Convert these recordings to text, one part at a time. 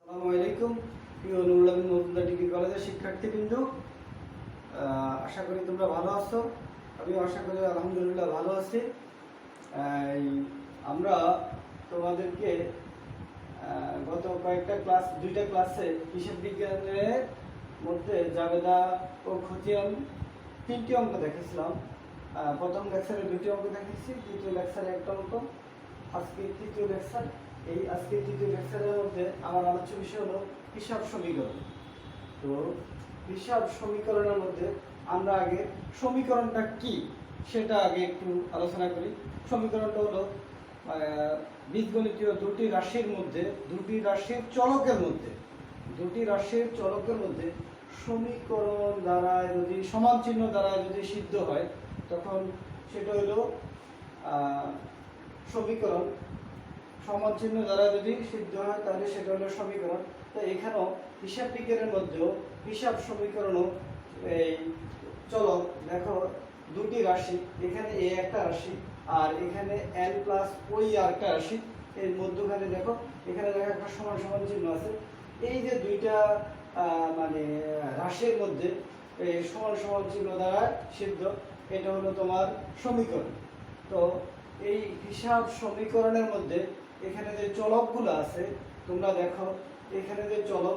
আসসালামু আলাইকুম প্রিয় নুরুল আমিন মজুমদার ডিগ্রি কলেজের শিক্ষার্থীবৃন্দ, আশা করি তোমরা ভালো আছো। আমিও আশা করি আলহামদুলিল্লাহ ভালো আছি। আমরা তোমাদেরকে গত কয়েকটা দুইটা ক্লাসে হিসাব বিজ্ঞানের মধ্যে জাবেদা ও খতিয়ান তিনটি অঙ্ক দেখেছিলাম। প্রথম লেকচারে দুটি অঙ্ক দেখেছি, দ্বিতীয় লেকচারে একটা অঙ্ক, আজকে তৃতীয় লেকচার। আজকে তৃতীয় লেকচারের মধ্যে আমার আলোচ্য বিষয় হলো হিসাব সমীকরণ। তো হিসাব সমীকরণের মধ্যে আমরা আগে সমীকরণটা কি সেটা আগে একটু আলোচনা করি। সমীকরণটা হলো বীজগণিতীয় দুটি রাশির চলকের মধ্যে সমীকরণ দ্বারা যদি সমান চিহ্ন দ্বারা যদি সিদ্ধ হয় তখন সেটা হলো সমীকরণ। সমান চিহ্ন দ্বারা যদি সিদ্ধ হয় তাহলে সেটা হলো সমীকরণ। তো এখানেও হিসাব বিজ্ঞানের মধ্যেও হিসাব সমীকরণও এই চলক, দেখো দুটি রাশি, এখানে এ একটা রাশি আর এখানে এল প্লাস ওই আর একটা রাশি, এর মধ্যখানে দেখো এখানে দেখো একটা সমান সমান চিহ্ন আছে। এই যে দুইটা রাশির মধ্যে সমান সমান চিহ্ন দ্বারা সিদ্ধ, এটা হলো তোমার সমীকরণ। তো এই হিসাব সমীকরণের মধ্যে এখানে যে চলকগুলো আছে তোমরা দেখো, এখানে যে চলক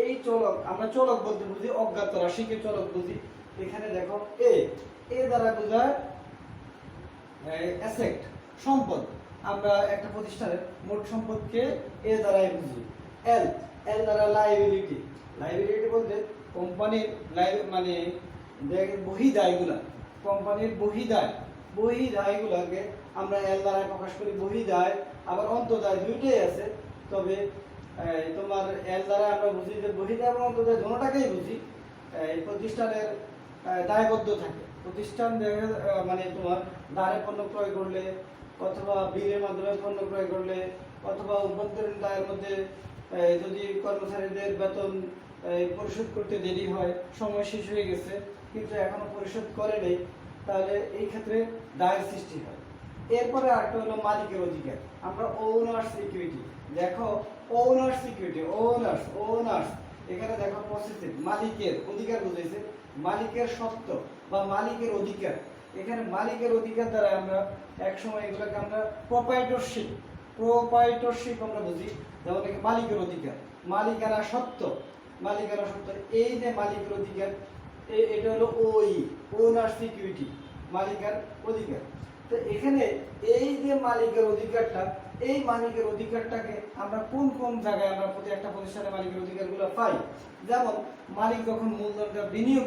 এই চলক, আমরা চলক বলতে বুঝি অজ্ঞাত রাশিকে চলক বুঝি। এখানে দেখো এ দ্বারা বোঝায় অ্যাসেট, সম্পদ। আমরা একটা প্রতিষ্ঠানের মোট সম্পদকে এ দ্বারাই বুঝি। এল দ্বারা লায়াবিলিটি বলতে কোম্পানির বহিদায়গুলা, কোম্পানির বহিদায়গুলাকে আমরা এল দ্বারা প্রকাশ করি। বহিদায় আবার অন্তদায় দুইটাই আছে, তবে তোমার এল দ্বারা আমরা বুঝি যে বহিদায় এবং অন্তদায় দুটোটাকেই বুঝি। প্রতিষ্ঠানের দায়বদ্ধ থাকে, প্রতিষ্ঠান তোমার দায়ে পণ্য ক্রয় করলে অথবা বিলের মাধ্যমে পণ্য ক্রয় করলে অথবা অভ্যন্তরীণ দায়ের মধ্যে যদি কর্মচারীদের বেতন পরিশোধ করতে দেরি হয়, সময় শেষ হয়ে গেছে কিন্তু এখনো পরিশোধ করে নেই, তাহলে এই ক্ষেত্রে দায়ের সৃষ্টি হয়। এরপরে আরেকটা হলো মালিকের অধিকার। আমরা ওনার্স ইকুইটি, দেখো ওনার্স ইকুইটি, ওনার্স এখানে দেখো পসেসিভ, মালিকের অধিকার বুঝাইছে, মালিকের সত্ত্ব বা মালিকের অধিকার। এখানে মালিকের অধিকার দ্বারা আমরা এক সময় এগুলোকে আমরা প্রোপাইটরশিপ আমরা বুঝি। যেমন মালিকের অধিকার, মালিকানা সত্ত্ব, এই যে মালিকের অধিকার, এটা হলো ওনার্স ইকুইটি, মালিকার অধিকার। তো এখানে এই যে মালিকের অধিকারটা, এই মালিকের অধিকারটাকে আমরা কোন কোন জায়গায় আমরা প্রতি একটা প্রতিষ্ঠানে মালিকের অধিকারগুলো পাই। যেমন মালিক যখন মূলধনটা বিনিয়োগ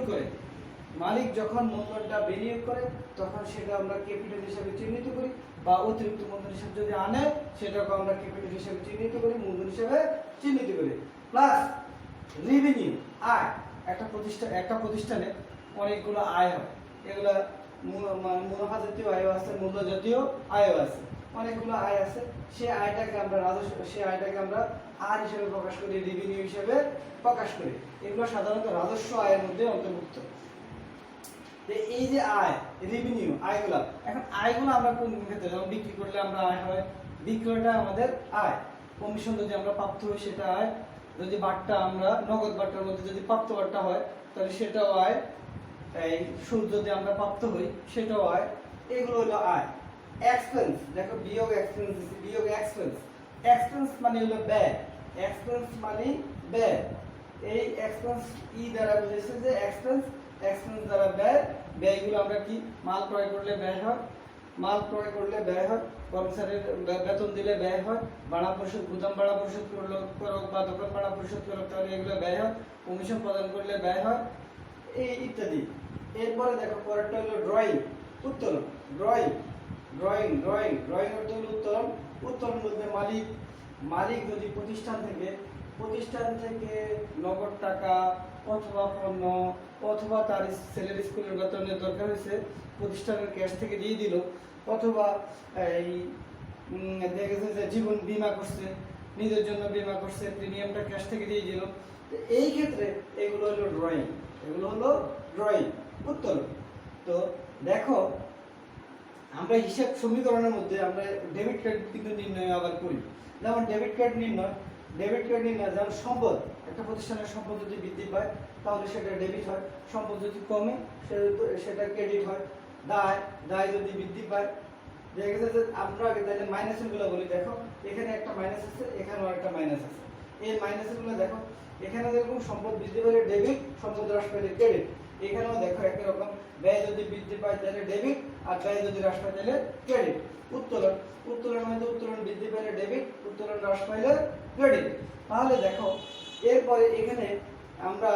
করে তখন সেটা আমরা ক্যাপিটাল হিসেবে চিহ্নিত করি, বা অতিরিক্ত মূলধন হিসেবে যদি আনে সেটাকে আমরা ক্যাপিটাল হিসেবে চিহ্নিত করি, মূলধন হিসেবে চিহ্নিত করি। প্লাস রেভিনিউ, আয়। একটা প্রতিষ্ঠানে অনেকগুলো আয় হয়, এগুলা মুনাফা জাতীয় আয় আছে, মূল্য জাতীয় আয় আছে, অনেকগুলো আয় আছে। সেই আয়টাকে আমরা আর হিসেবে প্রকাশ করি, রেভিনিউ হিসেবে প্রকাশ করি। এগুলো সাধারণত রাজস্ব আয়ের মধ্যে অন্তর্ভুক্ত। এই যে আয়, রেভিনিউ, আয়গুলো আমরা কোন ক্ষেত্রে, যেমন বিক্রি করলে আমরা আয় হয়, বিক্রয়টা আমাদের আয়। কমিশন যদি আমরা প্রাপ্ত হই সেটা আয়। যদি বাট্টা আমরা নগদ বাট্টার মধ্যে যদি প্রাপ্ত বাট্টা হয় তাহলে সেটাও আয়। এই সুদ যদি আমরা প্রাপ্ত হই সেটাও আয়। এগুলো হলো আয়। এক্সপেন্স, দেখো বিয়োগ এক্সপেন্স মানে হলো ব্যয়। এই এক্সপেন্স দ্বারা বুঝেছে যে এক্সপেন্স দ্বারা ব্যয়গুলো আমরা কি, মাল ক্রয় করলে ব্যয় হয়, কর্মচারীর বেতন দিলে ব্যয় হয়, গুদাম ভাড়া পরিশোধ করলো বা দোকান ভাড়া পরিশোধ করলো তাহলে এগুলো ব্যয় হয়, কমিশন প্রদান করলে ব্যয় হয়, এই ইত্যাদি। এরপরে দেখো পরেরটা হলো উত্তোলন। ড্রয়িং অর্থ হলো উত্তোলন বলতে মালিক যদি প্রতিষ্ঠান থেকে নগদ টাকা অথবা পণ্য অথবা তার ছেলের স্কুলের বেতনের দরকার হয়েছে, প্রতিষ্ঠানের ক্যাশ থেকে দিয়ে দিল, অথবা দেখা গেছে যে জীবন বীমা করছে, নিজের জন্য বীমা করছে, প্রিমিয়ামটা ক্যাশ থেকে দিয়ে দিল। এই ক্ষেত্রে এগুলো হলো ড্রয়িং, উত্তোলন। তো দেখো আমরা হিসাব সমীকরণের মধ্যে আমরা ডেবিট কার্ড কিন্তু নির্ণয় আবার করি। যেমন ডেবিট কার্ড নির্ণয় ডেবিট ক্রেডিট না, যেমন সম্পদ, একটা প্রতিষ্ঠানের সম্পদ যদি বৃদ্ধি পায় তাহলে সেটা ডেবিট হয়, সম্পদ যদি কমে সেটা ক্রেডিট হয়। দায়, দায় যদি বৃদ্ধি পায়, দেখা গেছে যে আমরা আগে তাহলে মাইনাসের গুলো বলি। দেখো এখানে একটা মাইনাস আছে, এখানেও একটা মাইনাস আছে। এই মাইনাসের গুলো দেখো, এখানে যেরকম সম্পদ বৃদ্ধি পেলে ডেবিট, সম্পদ হ্রাস পেলে ক্রেডিট। এখানেও দেখো একই রকম, ব্যয় যদি বৃদ্ধি পায় তাহলে ডেবিট, আর ব্যয় যদি হ্রাস পায় তাহলে ক্রেডিট। উত্তোলন, উত্তোলন মানে উত্তোলন বৃদ্ধি পেলে ডেবিট, উত্তোলন হ্রাস পাইলে ক্রেডিট। তাহলে দেখো এরপরে এখানে আমরা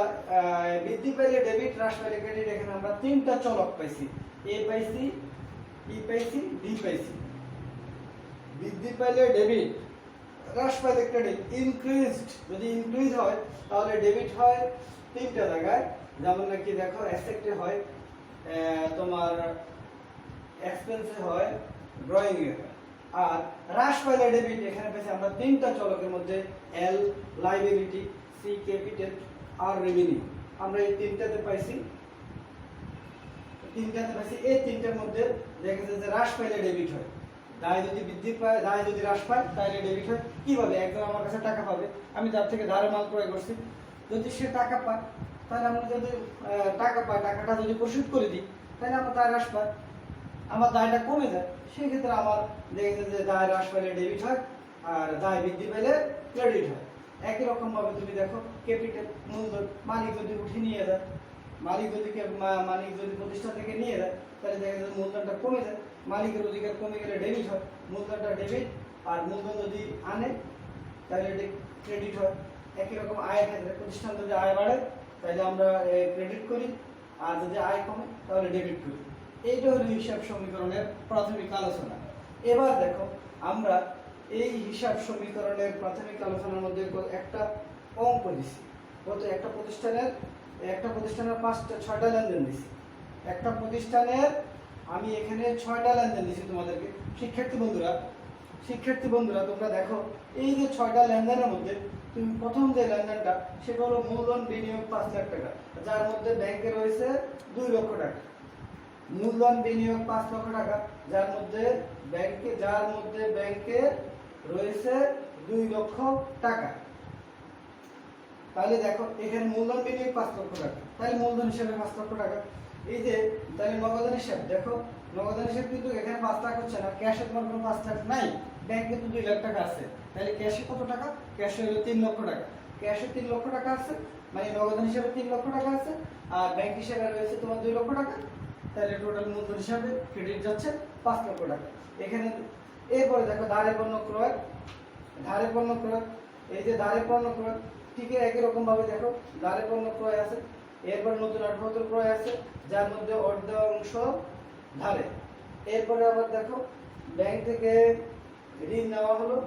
বৃদ্ধি পাইলে ডেবিট, হ্রাস পাইলে ক্রেডিট, এখানে আমরা তিনটা চলক পাইছি, এ পাইছি, ই পাইছি, ডি পাইছি। বৃদ্ধি পাইলে ডেবিট, হ্রাস পাইলে ক্রেডিট। ইনক্রিজড, যদি ইনক্রিজ হয় তাহলে ডেবিট হয় তিনটা জায়গায়, যেমন নাকি দেখো অ্যাসেটে হয়, তোমার এক্সপেন্সে হয়, ড্রয়িং এ হয়। আর হ্রাস পাইলে ডেবিট, এখানে পেয়েছি আমরা তিনটা চলকের মধ্যে, এল লাইবিলিটি, সি ক্যাপিটাল, আর রেভিনিউ। আমরা এই তিনটাতে পাইছি, এই তিনটার মধ্যে দেখা যায় যে হ্রাস পাইলে ডেবিট হয়। দায় যদি বৃদ্ধি পায়, দায় যদি হ্রাস পায় তাহলে ডেবিট হয়। কিভাবে? একজন আমার কাছে টাকা পাবে, আমি তার থেকে ধারে মাল ক্রয় করছি, যদি সে টাকা পায় তাহলে আমরা যদি টাকা পায়, টাকাটা যদি পরিশোধ করে দিই তাহলে আমার দায় হ্রাস পায়, আমার দায়টা কমে যায়। সেই ক্ষেত্রে আমার দেখা যায় যে দায় হ্রাস পাইলে ডেবিট হয়, আর দায় বৃদ্ধি পেলে ক্রেডিট হয়। একই রকম ভাবে তুমি দেখো ক্যাপিটাল, মূলধন, মালিক যদি উঠে নিয়ে যায়, মালিক যদি প্রতিষ্ঠান থেকে নিয়ে যায় তাহলে দেখা যায় মূলধনটা কমে যায়, মালিকের অধিকার কমে গেলে ডেবিট হয়, মূলধনটা ডেবিট। আর মূলধন যদি আনে তাহলে ক্রেডিট হয়। একই রকম আয়ের ক্ষেত্রে প্রতিষ্ঠান যদি আয় বাড়ে তাহলে আমরা ক্রেডিট করি, আর যদি আয় কমে তাহলে ডেবিট করি। এইটা হলো হিসাব সমীকরণের প্রাথমিক আলোচনা। এবার দেখো আমরা এই হিসাব সমীকরণের প্রাথমিক আলোচনার মধ্যে একটা অঙ্ক দিছি। কত? একটা প্রতিষ্ঠানের 6টা লেনদেন দিছি। একটা প্রতিষ্ঠানের আমি এখানে 6টা লেনদেন দিছি তোমাদেরকে। শিক্ষার্থী বন্ধুরা তোমরা দেখো, এই যে 6টা লেনদেনের মধ্যে তুমি প্রথম যে লেনদেনটা সেটা হলো মূলধন বিনিয়োগ 5 লাখ টাকা, যার মধ্যে ব্যাংকে রয়েছে 2 লক্ষ টাকা। মূলধন বিনিয়োগ 5 লক্ষ টাকা, যার মধ্যে ব্যাংকে রয়েছে 2 লক্ষ টাকা। তাহলে দেখো এখানে মূলধন বিনিয়োগ 5 লক্ষ টাকা, তাহলে মূলধন হিসেবে 5 লক্ষ টাকা। এই যে তাহলে নগদান হিসাব, দেখো নগদান হিসাব কিন্তু এখানে 5 লাখ হচ্ছে না, ক্যাশে তোমার কোনো 5 লাখ নাই, ব্যাংকে তো 2 লাখ টাকা আছে। তাহলে ক্যাশে কত টাকা? ক্যাশে হলো 3 লক্ষ টাকা। ক্যাশে 3 লক্ষ টাকা আছে, মানে নগদান হিসাবে 3 লক্ষ টাকা আছে, আর ব্যাংক হিসাবে রয়েছে তোমার 2 লক্ষ টাকা। তাহলে টোটাল মূলধন হিসাবে ক্রেডিট যাচ্ছে 5 লক্ষ টাকা এখানে। এরপরে দেখো ধারে পণ্য ক্রয়, এই যে ধারে পণ্য ক্রয়, ঠিক একই রকম ভাবে দেখো ধারে পণ্য ক্রয় আছে, এরপর নতুন আসবাবপত্র ক্রয় আছে, যার মধ্যে অর্ধ অংশ ধারে। এরপরে আবার দেখো ব্যাংক থেকে ঋণ নেওয়া হলো,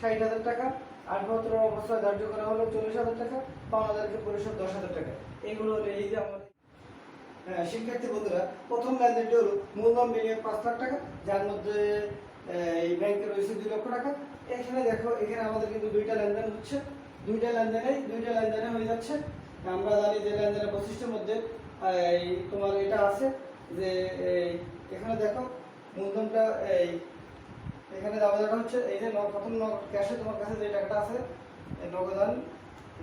60,000 টাকা, আসবাবপত্র অবস্থা ধার্য করা হলো 40,000 টাকা, পাওনাদারকে পরিশোধ 10,000 টাকা। এগুলো হলো এই যে আমাদের শিক্ষার্থী বন্ধুরা প্রথম লেনদেনটি হলো মূলধন বিনিয়োগ 5 লাখ টাকা, যার মধ্যে এই ব্যাংকে রয়েছে 2 লক্ষ টাকা। এখানে দেখো এখানে আমাদের কিন্তু 2টা লেনদেন হচ্ছে, 2টা লেনদেনে হয়ে যাচ্ছে। আমরা জানি যে লেনদেনের বৈশিষ্ট্যের মধ্যে তোমার এটা আছে যে এখানে দেখো মূলধনটা এখানে দাবাটা হচ্ছে এই যে প্রথম ক্যাশে তোমার কাছে যে টাকাটা আছে,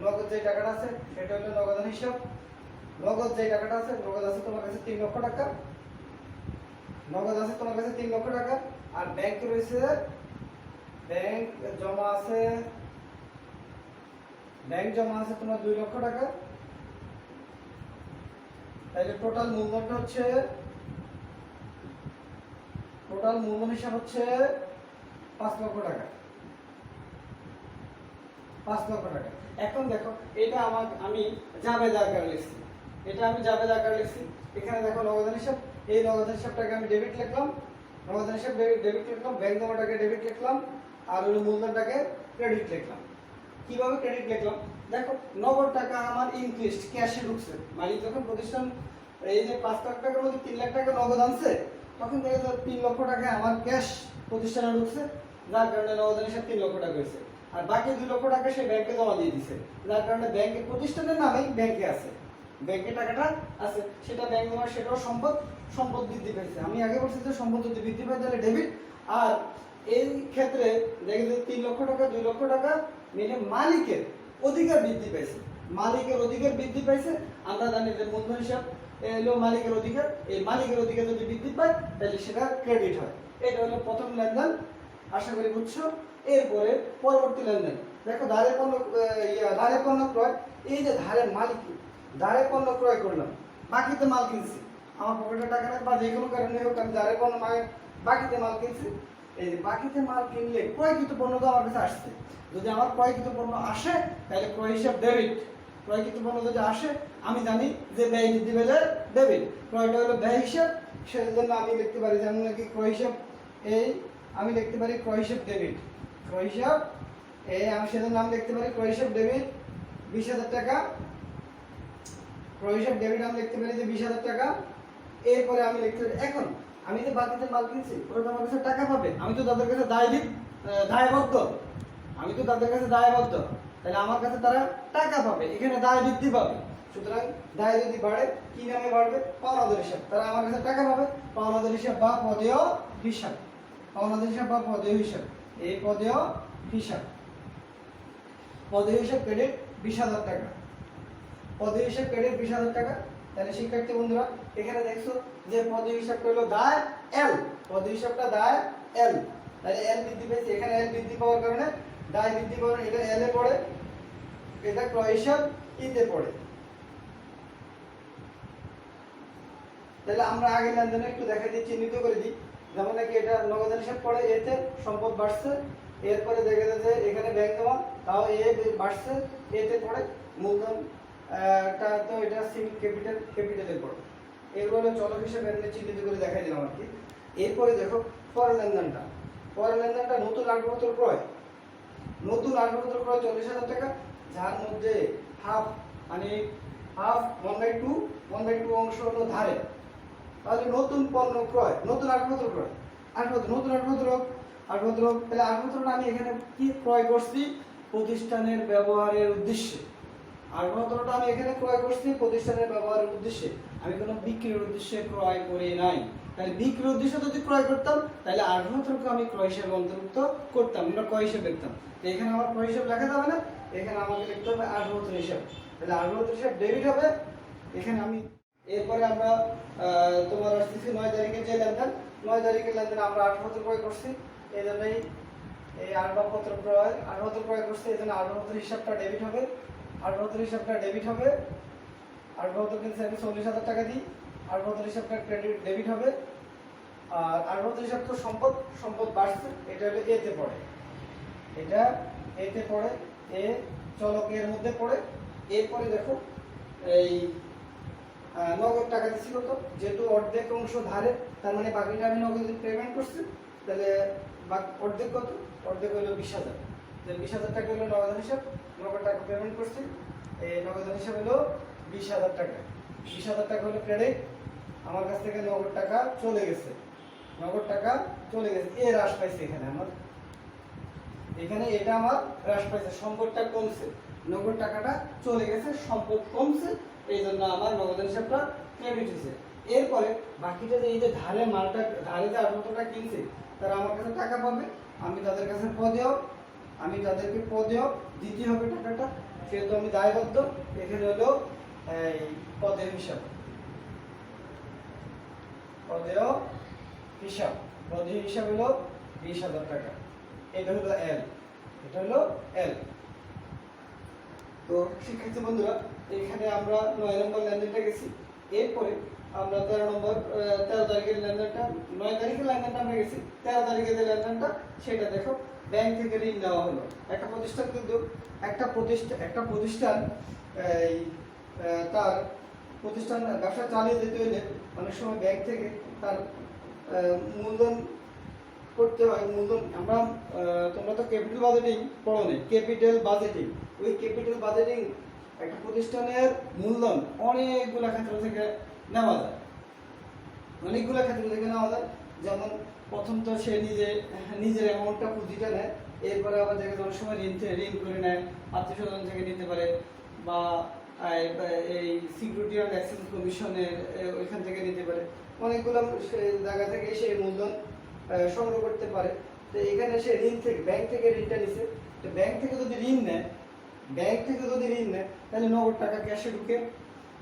নগদ যে টাকাটা আছে সেটা হলো নগদান হিসাব। নগদ যে টাকাটা আছে, নগদ আছে তোমার কাছে 3 লক্ষ টাকা, আর ব্যাংকে রয়েছে, ব্যাংক জমা আছে তোমার 2 লক্ষ টাকা। তাহলে টোটাল মূলধন হিসাব হচ্ছে 5 লক্ষ টাকা। এখন দেখো এটা আমি জাবেদ আকারে লিখছি, এখানে দেখো নগদান হিসাব, এই নগদান হিসাবটাকে আমি ডেবিট লিখলাম, ব্যাংক জমাটাকে ডেবিট লিখলাম, আর ওই মূলধনটাকে ক্রেডিট লিখলাম। কিভাবে ক্রেডিট লিখলাম? দেখো নগদ টাকা আমার ইনক্রিজড, ক্যাশে ঢুকছে, মানে যখন প্রতিষ্ঠান এই যে 5 লাখ টাকার মধ্যে 3 লাখ টাকা নগদ আনছে, তখন দেখে 3 লক্ষ টাকা আমার ক্যাশ প্রতিষ্ঠানে ঢুকছে, যার কারণে নগদান হিসাব 3 লক্ষ টাকা হয়েছে। আর বাকি 2 লক্ষ টাকা সে ব্যাংকে জমা দিয়ে দিছে, যার কারণে ব্যাংকের প্রতিষ্ঠানের নামেই ব্যাংকে আছে, ব্যাংকে টাকাটা আছে, সেটা ব্যাংক জমা, সেটাও সম্পদ বৃদ্ধি পেয়েছে। আমি আগে বলছি যে সম্পদ যদি বৃদ্ধি পায় তাহলে ডেবিট, আর এই ক্ষেত্রে দেখেন যে 3 লক্ষ টাকা 2 লক্ষ টাকা মিলে মালিকের অধিকার বৃদ্ধি পাইছে, মালিকের অধিকার বৃদ্ধি পাইছে। আমরা জানি যে মূলধন হিসাব হলো মালিকের অধিকার, এই মালিকের অধিকার যদি বৃদ্ধি পায় তাহলে সেটা ক্রেডিট হয়। এটা হলো প্রথম লেনদেন, আশা করি বুঝছো। এরপরে পরবর্তী লেনদেন দেখো ধারে পণ্য ধারে পণ্য ক্রয়। এই যে ধারের মালিক, ধারে পণ্য ক্রয় করলাম, বাকিতে মাল কিনছি, আমার পকেটে টাকা নেই বা যে কোনো কারণে হোক আমি ধারে পণ্য বাকিতে মাল কিনছি। এই যে বাকিতে মাল কিনলে ক্রয়কৃত পণ্য তো আমার কাছে আসছে, যদি আমার ক্রয়কৃত পণ্য আসে তাহলে ক্রয় হিসাব ডেবিট। ক্রয়কৃত পণ্য যদি আসে আমি জানি যে ব্যয় বৃদ্ধি পেলে ডেবিট, ক্রয়টা হলো ব্যয় হিসাব, সেজন্য আমি লিখতে পারি যেমন নাকি ক্রয় হিসাব এই, আমি লিখতে পারি ক্রয় হিসাব ডেবিট, ক্রয় হিসাব এই, আমি সেজন্য আমি লিখতে পারি ক্রয় হিসাব ডেবিট 20,000 টাকা, ক্রয় হিসাব ডেবিট আমি লিখতে পারি যে 20,000 টাকা। এরপরে আমি লিখতে পারি এখন আমি যে বাকিতে মাল কিনছি ওরা তো আমার কাছে টাকা পাবে, আমি তো তাদের কাছে দায়বদ্ধ, আমি তো তাদের কাছে দায়বদ্ধ, তাহলে আমার কাছে তারা টাকা পাবে, এখানে দায় বৃদ্ধি পাবে। সুতরাং দায় যদি বাড়ে কি নামে বাড়বে? পাওনাদার হিসাব, তারা আমার কাছে টাকা পাবে, পাওনাদার হিসাব বা পদেয় হিসাব, পাওনাদার হিসাব বা পদেয় হিসাব, এই পদেয় হিসাব, পদেয় হিসাব ক্রেডিট 20,000 টাকা, পদেয় হিসাব ক্রেডিট 20,000 টাকা। তাহলে শিক্ষার্থী বন্ধুরা এখানে দেখছো যে পদেয় হিসাবটা হলো দায় এল, পদেয় হিসাবটা দায় এল, তাহলে এল বৃদ্ধি পেয়েছে, এখানে এল বৃদ্ধি পাওয়ার কারণে দায় বৃদ্ধি পাওয়ার, এটা এল এ পড়ে, এটা ক্রয় হিসাব ইতে পড়ে। তাহলে আমরা আগে লেনদেনে একটু দেখা দিই, চিহ্নিত করে দিই, যেমন নাকি এটা নগদান হিসাব পড়ে এতে, সম্পদ বাড়ছে, এরপরে দেখা যায় যে এখানে ব্যাংক জমা তাও এ বাড়ছে, এতে পড়ে মূলধন টা তো এটা সিভিল ক্যাপিটাল, ক্যাপিটালে পড়ে। এগুলো হলো চলক হিসাবে আমি চিহ্নিত করে দেখাই দিলাম আর কি। এরপরে দেখো পরের লেনদেনটা, পরের লেনদেনটা নতুন আসবাবপত্র ক্রয়, নতুন আসবাবপত্র ক্রয় 40,000 টাকা, যার মধ্যে হাফ মানে হাফ 1/2 অংশ হলো ধারে। তাহলে নতুন পণ্য ক্রয়, নতুন আসবাবপত্র ক্রয়, নতুন আসবাবপত্র তাহলে আসবাবপত্রটা আমি এখানে কি ক্রয় করছি? প্রতিষ্ঠানের ব্যবহারের উদ্দেশ্যে। আসবাবপত্রটা আমি এখানে ক্রয় করছি প্রতিষ্ঠানের ব্যবহারের উদ্দেশ্যে, আমি কোনো বিক্রির উদ্দেশ্যে ক্রয় করি নাই। তাহলে বিক্রির উদ্দেশ্যে যদি ক্রয় করতাম তাহলে আসবাবপত্রকে আমি ক্রয় হিসেবে অন্তর্ভুক্ত করতাম, আমরা ক্রয় হিসেবে লিখতাম। এখানে আমার ক্রয় হিসেবে লেখা যাবে না, এখানে আমাকে লিখতে হবে আসবাবপত্র হিসাব, তাহলে আসবাবপত্র হিসাব ডেবিট হবে এখানে আমি। এরপরে আমরা তোমার আসতেছি 9 তারিখে যে লেনদেন, 9 তারিখের লেনদেন আমরা আসবাবপত্র ক্রয় করছি, এই জন্যই এই আসবাবপত্র ক্রয় করছি, এই জন্য আসবাবপত্র হিসাবটা ডেবিট হবে, আসবাবপত্র হিসাবটা ডেবিট হবে। আসবাবপত্র কিনছি আমি 40,000 টাকা দিই, আসবাবপত্র হিসাবটা ক্রেডিট ডেবিট হবে। আর আসবাবপত্র হিসাব তো সম্পদ বাড়ছে, এটা হলো এতে পড়ে, এটা এতে পড়ে, এ চলকের মধ্যে পড়ে। এরপরে দেখো এই নগদ টাকা দিচ্ছি কত, যেহেতু অর্ধেক অংশ ধারে, তার মানে বাকিটা আমি নগদ পেমেন্ট করছি, তাহলে অর্ধেক কত, অর্ধেক হলো 20,000, তাহলে 20,000 টাকা হলো নগদ হিসাব, নগদ টাকা পেমেন্ট করছি, এই নগদ হিসাব হলো 20,000 টাকা, 20,000 টাকা হলো ক্রেডিট, আমার কাছ থেকে নগদ টাকা চলে গেছে, নগদ টাকা চলে গেছে, এ হ্রাস পাইছে এখানে আমার, এখানে এটা আমার হ্রাস পাইছে, সম্পদটা কমছে, নগদ টাকাটা চলে গেছে, সম্পদ কমছে, এই জন্য আমার নগদ হিসাবটা ক্রেডিট হয়েছে। এরপরে বাকিটা যে এই যে ধারে মালটা, ধারে যে আসবাবপত্রটা কিনছে তারা আমার কাছে টাকা পাবে, আমি তাদের কাছে আমি তাদেরকে পদেয় দিতে হবে টাকাটা, সেহেতু আমি দায়বদ্ধ। এখানে হলো এই পদেয় হিসাব, পদেয় হিসাব হলো 20,000 টাকা, এটা হলো এল, এটা হলো এল। তো শিক্ষার্থী বন্ধুরা এখানে আমরা 9 নম্বর লেনদেনটা গেছি। এরপরে আমরা 13 তারিখের লেনদেনটা, 9 তারিখের লেনদেনটা আমরা গেছি, 13 তারিখের যে লেনদেনটা সেটা দেখো, ব্যাংক থেকে ঋণ নেওয়া হলো। একটা প্রতিষ্ঠান কিন্তু একটা প্রতিষ্ঠান এই তার প্রতিষ্ঠান ব্যবসা চালিয়ে যেতে হলে অনেক সময় ব্যাংক থেকে তার মূলধন করতে হয়। মূলধন আমরা তোমরা তো ক্যাপিটাল বাজেটিং পড়ো না, ক্যাপিটাল বাজেটিং, ওই ক্যাপিটাল বাজেটিং একটা প্রতিষ্ঠানের মূলধন অনেকগুলা ক্ষেত্র থেকে নেওয়া যায়, অনেকগুলা ক্ষেত্র থেকে নেওয়া যায়। যেমন প্রথম তো সে নিজের অ্যামাউন্টটা পুঁজিটা নেয়, এরপরে আবার দেখে অনেক সময় ঋণ করে নেয়, আত্মীয় স্বজন থেকে নিতে পারে, বা এই সিকিউরিটি অ্যান্ড এক্সচেঞ্জ কমিশনের ওইখান থেকে নিতে পারে, অনেকগুলো জায়গা থেকে সেই মূলধন সংগ্রহ করতে পারে। তো এখানে সে ঋণ থেকে ব্যাংক থেকে ঋণটা নিছে, তো ব্যাংক থেকে যদি ঋণ নেয়, তাহলে নগদ টাকা ক্যাশে ঢুকে।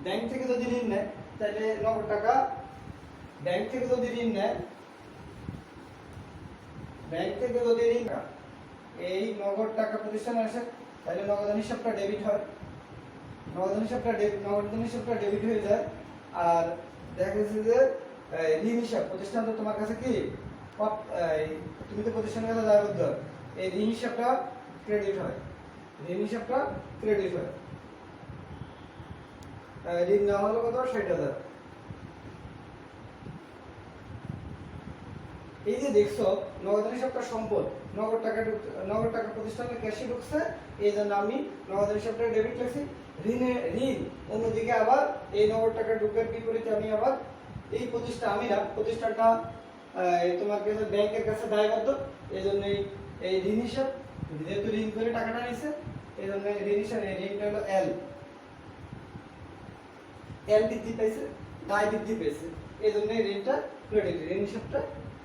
ব্যাংক থেকে যদি ঋণ নেয় তাহলে নগদ টাকা, ব্যাংক থেকে যদি ঋণ নেয়, ব্যাংক থেকে যদি ঋণ এই নগদ টাকা প্রতিষ্ঠানে আসে, তাহলে নগদান হিসাবটা ডেবিট হয়, নগদান হিসাবটা ডেবিট হয়ে যায়। আর দেখা যাচ্ছে যে ঋণ হিসাব প্রতিষ্ঠান তো তোমার কাছে কি, তুমি তো প্রতিষ্ঠানের কাছে দায়বদ্ধ, এই ঋণ হিসাবটা ক্রেডিট হয়, ঋণ হিসাবটা ক্রেডিট হয়। ঋণ নেওয়া হলো কত, 60,000। এই যে দেখছো নগদান হিসাবটা সম্পদ, নগদ টাকা প্রতিষ্ঠানে ক্যাশে ঢুকছে, এই জন্য আমি নগদান হিসাবটা ডেবিট লিখছি। ঋণ অন্যদিকে আবার এই নগদ টাকা ঢুকার বিপরীতে আমি আবার এই প্রতিষ্ঠানটা তোমার কাছে ব্যাংকের কাছে দায়বদ্ধ, এই জন্য এই ঋণ হিসাব, যেহেতু ঋণ করে টাকাটা নিছে, এই জন্য ঋণ হিসাব, ঋণটা হলো এল বৃদ্ধি পাইছে, দায় বৃদ্ধি পেয়েছে, এই জন্য ঋণটা ক্রেডিট, ঋণ হিসাবটা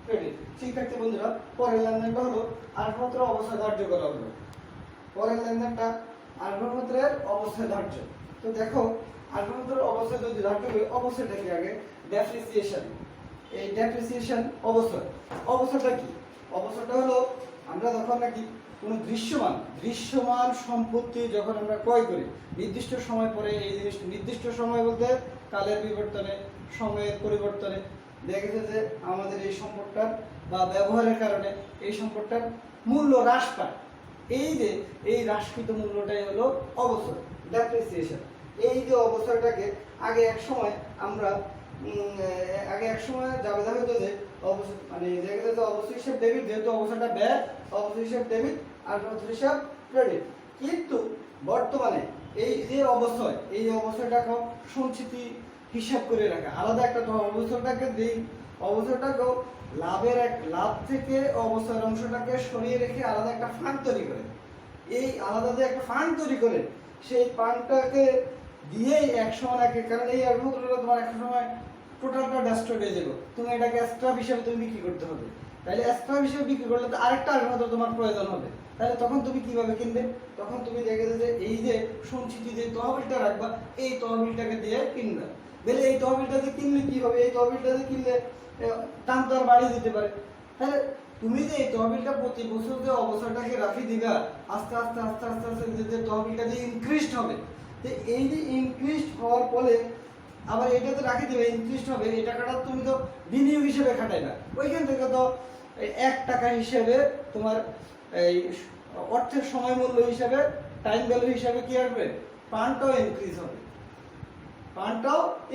ক্রেডিট। শিক্ষার্থী বন্ধুরা, পরের লেনদেনটা হলো আসবাবপত্র অবস্থায় ধার্য করা হলো। পরের লেনদেনটা আসবাবপত্রের অবস্থায় ধার্য। তো দেখো আসবাবপত্রের অবস্থায় যদি ধার্য হয়, অবস্থাটা কি, আগে ডেপ্রিসিয়েশন। এই ডেপ্রিসিয়েশন অবস্থাটা কি? অবস্থাটা হলো আমরা যখন নাকি কোনো দৃশ্যমান সম্পত্তি যখন আমরা ক্রয় করি নির্দিষ্ট সময় পরে, এই জিনিস নির্দিষ্ট সময় বলতে কালের বিবর্তনে, সময়ের পরিবর্তনে দেখা গেছে যে আমাদের এই সম্পদটার বা ব্যবহারের কারণে এই সম্পদটার মূল্য হ্রাস পায়। এই হ্রাসকৃত মূল্যটাই হলো অবসর, ডেপ্রিসিয়েশন। এই যে অবসরটাকে আগে এক সময় জাবেদা হইতো যে অবসর, মানে দেখা যাচ্ছে অবসর হিসাব ডেবিট, যেহেতু অবসরটা ব্যয়, অবসর হিসাব ডেবিট আর অবসর হিসাব ক্রেডিট। কিন্তু বর্তমানে এই যে এই অবসরটাকে সঞ্চিতি হিসাব করে রাখা আলাদা একটা, অবসরটাকেও লাভ থেকে অবসর অংশটাকে সরিয়ে রেখে আলাদা একটা ফান্ড তৈরি করে, এই আলাদা যে একটা ফান্ড তৈরি করে সেই ফান্ডটাকে দিয়েই একসময় রাখে, কারণ এই আসবাবপত্রটা তোমার এক সময় টোটালটা ডেস্ট্রয় হয়ে যাবে, তুমি এটাকে স্ক্র্যাপ হিসেবে তুমি বিক্রি করতে হবে। তাহলে স্ক্র্যাপ হিসেবে বিক্রি করলে তো আরেকটা আসবাবপত্র তোমার প্রয়োজন হবে, তাহলে তখন তুমি কিভাবে কিনবে? তখন তুমি দেখে যে এই যে সঞ্চিতি যে তহবিলটা রাখবা, এই তহবিলটাকে দিয়ে কিনবে। তাহলে এই তহবিলটাতে কিনলে কি হবে? এই তহবিলটাতে কিনলে দাম তো আর বাড়িয়ে দিতে পারে। তাহলে তুমি যে এই তহবিলটা প্রতি বছর যে অবসরটাকে রাখি দিবা, আস্তে আস্তে যে তহবিলটা যে ইনক্রিজড হবে, তো এই যে ইনক্রিজড হওয়ার ফলে আবার এটা তো রাখি দিবে, ইনক্রিজড হবে, এই টাকাটা তুমি তো বিনিয়োগ হিসেবে খাটাইবা, ওইখান থেকে তো 1 টাকা হিসেবে তোমার এই অর্থের সময় মূল্য হিসেবে, টাইম ভ্যালু হিসেবে কি আসবে? ফান্ডটাও